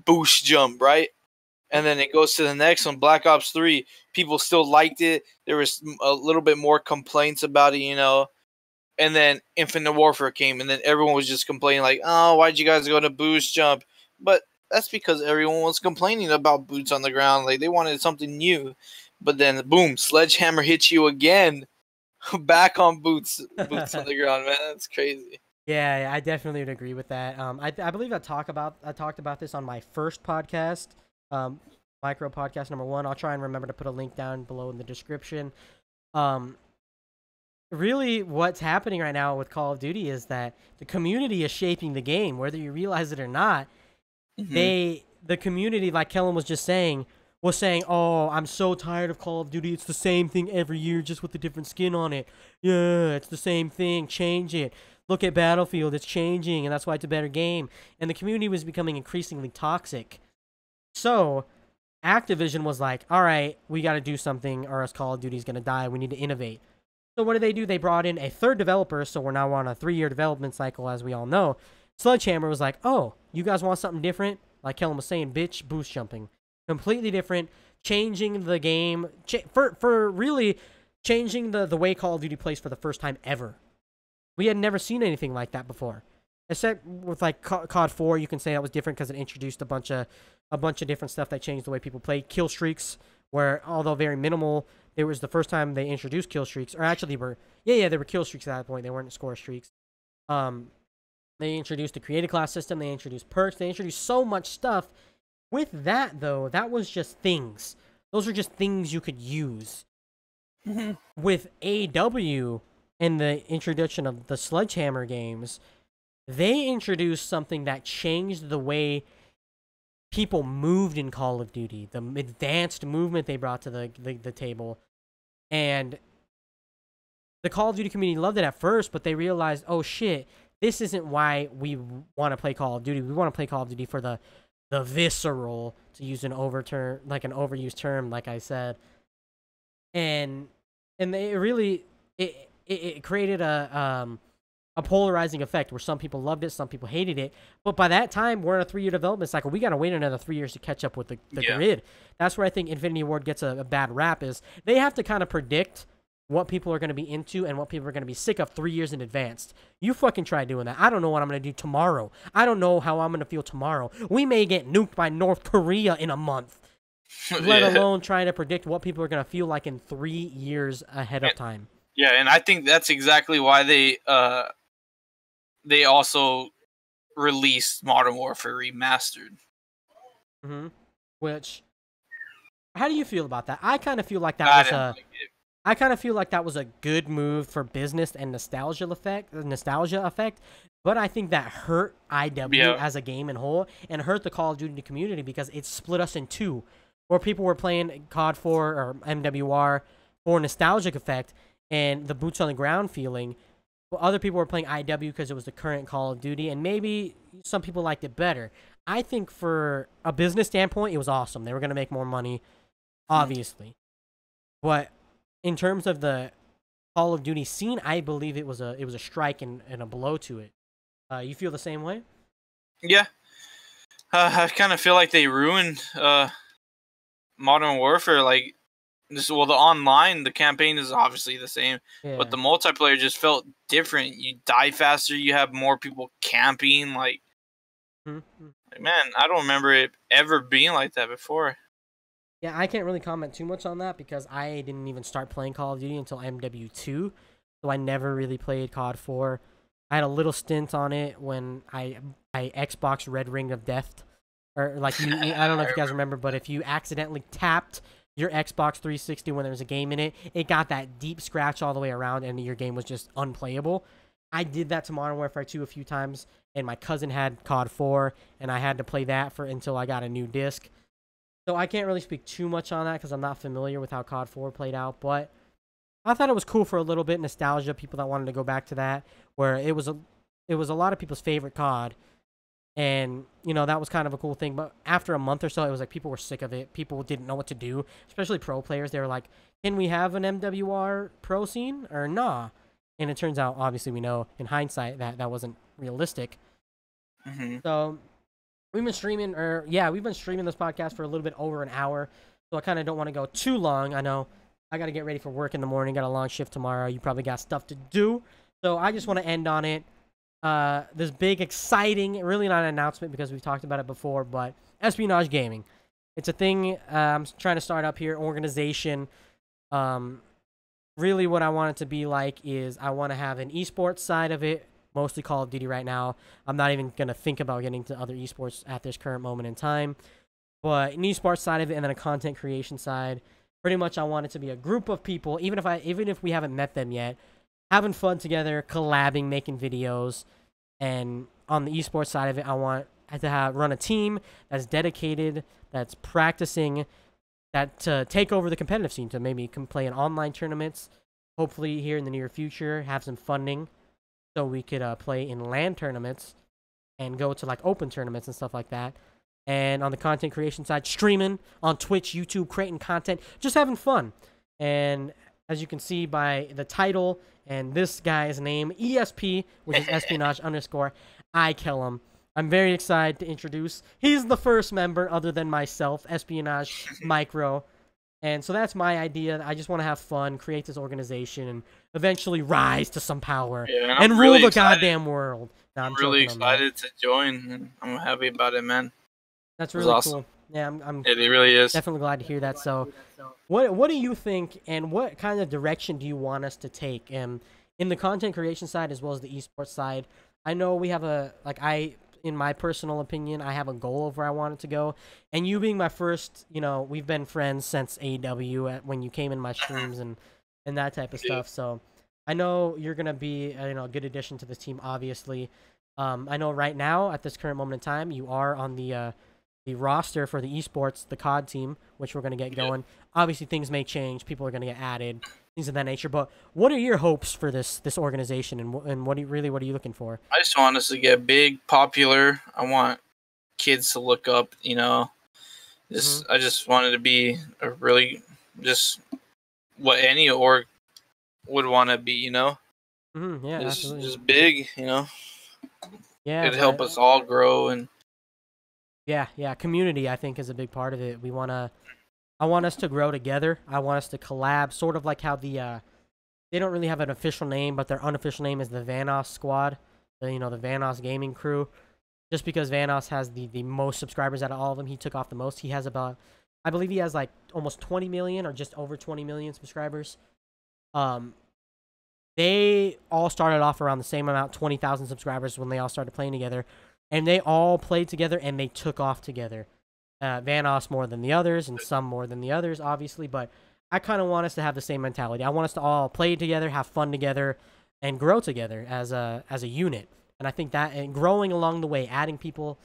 boost jump, right? And then it goes to the next one, Black Ops 3. People still liked it. There was a little bit more complaints about it, you know. And then Infinite Warfare came, and then everyone was just complaining, like, oh, why'd you guys go to boost jump? But that's because everyone was complaining about boots on the ground. Like, they wanted something new. But then, boom, Sledgehammer hits you again. Back on boots on the ground, man. That's crazy. Yeah, I definitely would agree with that. I believe I talked about this on my first podcast, micro podcast number 1. I'll try and remember to put a link down below in the description. Really, what's happening right now with Call of Duty is that the community is shaping the game, whether you realize it or not. The community, like Kellen was just saying, was saying, "Oh, I'm so tired of Call of Duty. It's the same thing every year, just with a different skin on it. Yeah, it's the same thing. Change it. Look at Battlefield. It's changing, and that's why it's a better game." And the community was becoming increasingly toxic. So Activision was like, "All right, we got to do something, or else Call of Duty's gonna die. We need to innovate." So what did? They brought in a third developer, so we're now on a 3-year development cycle, as we all know. Sledgehammer was like, "Oh, you guys want something different?" Like Kellen was saying, bitch, boost jumping. Completely different, changing the game, for really changing the way Call of Duty plays for the first time ever. We had never seen anything like that before. Except with like COD 4, you can say that was different because it introduced a bunch of different stuff that changed the way people play. Kill streaks, where although very minimal, it was the first time they introduced kill streaks, or actually they were kill streaks at that point. They weren't score streaks. They introduced the creative class system. They introduced perks. They introduced so much stuff. With that, though, that was just things. Those are just things you could use. With AW and the introduction of the Sledgehammer games, they introduced something that changed the way people moved in Call of Duty. The advanced movement they brought to the table. And the Call of Duty community loved it at first, but they realized, oh shit, this isn't why we want to play Call of Duty. We want to play Call of Duty for the visceral, to use an overused term, like I said. And they really it created a polarizing effect where some people loved it, some people hated it. But by that time, we're in a 3-year development cycle. We got to wait another 3 years to catch up with the grid. That's where I think Infinity Ward gets a bad rap, is they have to kind of predict what people are going to be into and what people are going to be sick of 3 years in advance. You fucking try doing that. I don't know what I'm going to do tomorrow. I don't know how I'm going to feel tomorrow. We may get nuked by North Korea in a month, let alone trying to predict what people are going to feel like in 3 years ahead of time. Yeah, and I think that's exactly why they also released Modern Warfare Remastered. Which, how do you feel about that? I kind of feel like that was a good move for business and nostalgia effect. But I think that hurt IW as a game in whole, and hurt the Call of Duty community, because it split us in two, where people were playing COD 4 or MWR for nostalgic effect and the boots on the ground feeling. But other people were playing IW because it was the current Call of Duty, and maybe some people liked it better. I think for a business standpoint, it was awesome. They were going to make more money, obviously. But in terms of the Call of Duty scene, I believe it was a strike and a blow to it. You feel the same way? Yeah. I kind of feel like they ruined Modern Warfare. Like, Just, well, the online, the campaign is obviously the same, but Yeah. the multiplayer just felt different. You die faster. You have more people camping. Mm-hmm. Man, I don't remember it ever being like that before. Yeah, I can't really comment too much on that because I didn't even start playing Call of Duty until MW2, so I never really played COD 4. I had a little stint on it when I Xbox Red Ring of Death, or like I don't know if you guys remember, but if you accidentally tapped your Xbox 360 when there was a game in it, it got that deep scratch all the way around, and your game was just unplayable. I did that to Modern Warfare 2 a few times, and my cousin had COD 4, and I had to play that for until I got a new disc. So I can't really speak too much on that because I'm not familiar with how COD 4 played out, but I thought it was cool for a little bit, nostalgia, people that wanted to go back to that, where it was a lot of people's favorite COD, and that was kind of a cool thing. But after a month or so, it was like people were sick of it. People didn't know what to do, especially pro players. They were like, "Can we have an MWR pro scene or nah?" And it turns out, obviously, we know in hindsight that that wasn't realistic. Mm-hmm. So we've been streaming this podcast for a little bit over an hour. So I kind of don't want to go too long. I know I got to get ready for work in the morning. Got a long shift tomorrow. You probably got stuff to do. So I just want to end on it. This big, exciting, really not an announcement because we've talked about it before, but espionage gaming. It's a thing I'm trying to start up here. Organization. Really, what I want it to be like is I want to have an esports side of it. Mostly Call of Duty right now. I'm not even going to think about getting to other esports at this current moment in time. But an esports side of it and then a content creation side. Pretty much I want it to be a group of people, even if we haven't met them yet, having fun together, collabing, making videos. And on the esports side of it, I want to run a team that's dedicated, that's practicing, that to take over the competitive scene, to maybe play in online tournaments, hopefully here in the near future, have some funding so we could play in LAN tournaments and go to like open tournaments and stuff like that. And on the content creation side, streaming on Twitch, YouTube, creating content, just having fun. And as you can see by the title and this guy's name, ESP, which is espionage underscore, I kill him. I'm very excited to introduce. He's the first member other than myself, Espionage Micro. And so that's my idea. I just want to have fun, create this organization, and eventually rise to some power and rule the goddamn world. Now, I'm really excited to join, and I'm happy about it, man. That's really awesome. Cool. Yeah, I'm it really is. Definitely glad to hear that. So, what do you think, and what kind of direction do you want us to take in the content creation side as well as the esports side? I know we have in my personal opinion, I have a goal of where I want it to go. And you being my first, we've been friends since AW when you came in my streams and that type of stuff. So I know you're going to be, a good addition to this team, obviously. I know right now, at this current moment in time, you are on the roster for the esports, the COD team, which we're going to get going. Obviously, things may change. People are going to get added, things of that nature. But what are your hopes for this organization, and what are you looking for? I just want us to get big, popular. I want kids to look up. I just want it to be a really just what any org would want to be. Yeah, absolutely. Just big. Yeah, it'd help us all grow and. Yeah. Community, I think, is a big part of it. I want us to grow together. I want us to collab, sort of like how they don't really have an official name, but their unofficial name is the Vanoss Squad. The Vanoss Gaming Crew. Just because Vanoss has the most subscribers out of all of them, he took off the most. He has I believe he has like almost 20 million or just over 20 million subscribers. They all started off around the same amount, 20,000 subscribers when they all started playing together. And they all played together, and they took off together. Vanoss more than the others, and some more than the others, obviously. But I kind of want us to have the same mentality. I want us to all play together, have fun together, and grow together as a unit. And I think that, and growing along the way, adding people,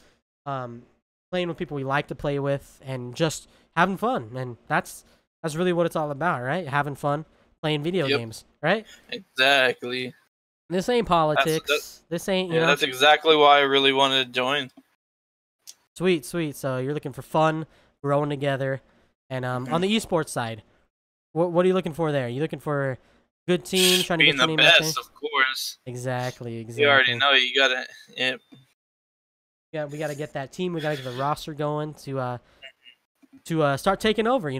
playing with people we like to play with, and just having fun. And that's really what it's all about, right? Having fun, playing video games, right? Exactly. This ain't politics. This ain't, that's exactly why I really wanted to join. Sweet. So you're looking for fun, growing together, and on the esports side, what are you looking for there? Are you looking for good team, trying being to get the best, of course. Exactly. You already know you gotta. Yeah, we gotta get that team. We gotta get the roster going to start taking over.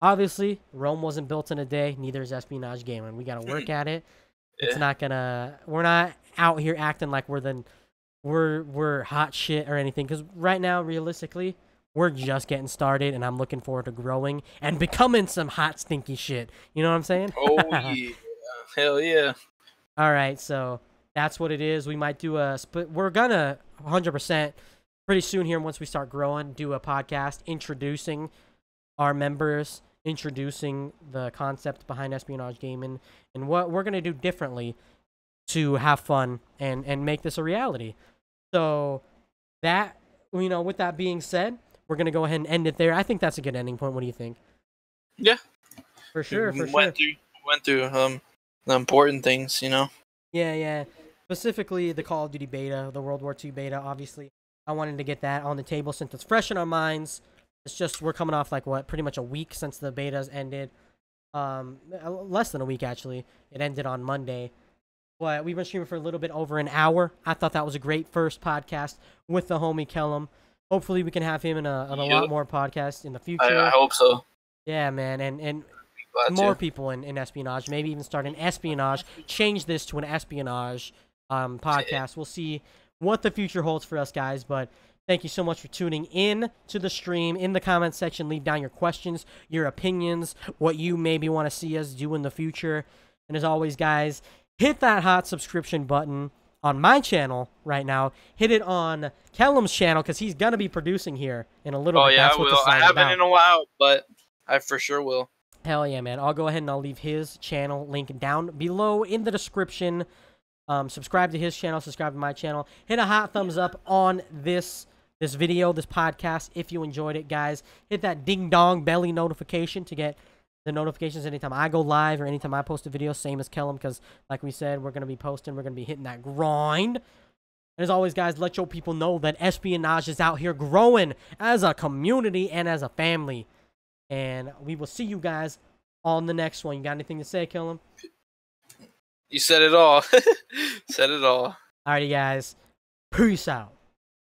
Obviously, Rome wasn't built in a day. Neither is espionage gaming. We got to work at it. It's Yeah. not gonna. We're not out here acting like we're hot shit or anything. Because right now, realistically, we're just getting started, and I'm looking forward to growing and becoming some hot stinky shit. You know what I'm saying? Oh yeah. Hell yeah. All right, so that's what it is. We might do a split. We're gonna 100% pretty soon here once we start growing, do a podcast introducing our members, introducing the concept behind espionage gaming, and what we're gonna do differently to have fun and make this a reality. So that, with that being said, we're gonna go ahead and end it there. I think that's a good ending point. What do you think? Yeah. For sure, for We sure. went through the important things, you know. Yeah, yeah. Specifically, the Call of Duty beta, the World War II beta. Obviously, I wanted to get that on the table since it's fresh in our minds. It's just we're coming off like what, pretty much a week since the betas ended. Less than a week actually. It ended on Monday. But we've been streaming for a little bit over an hour. I thought that was a great first podcast with the homie Kellum. Hopefully, we can have him in a lot more podcasts in the future. I hope so. Yeah, man, and Glad more to. people in espionage. Maybe even start an espionage. Change this to an espionage podcast. We'll see what the future holds for us, guys. But thank you so much for tuning in to the stream. In the comment section, leave down your questions, your opinions, what you maybe want to see us do in the future. And as always, guys, hit that hot subscription button on my channel right now. Hit it on Kellum's channel because he's going to be producing here in a little Oh bit. yeah, That's I what this will. is I all haven't about. in a while, but I for sure will. Hell yeah, man. I'll go ahead and I'll leave his channel link down below in the description. Subscribe to his channel, subscribe to my channel. Hit a hot thumbs up on this video, this podcast, if you enjoyed it, guys. Hit that ding-dong belly notification to get the notifications anytime I go live or anytime I post a video, same as Kellum, because like we said, we're going to be posting, we're going to be hitting that grind. And as always, guys, let your people know that espionage is out here growing as a community and as a family. And we will see you guys on the next one. You got anything to say, Kellum? You said it all. Said it all. Alrighty, guys. Peace out.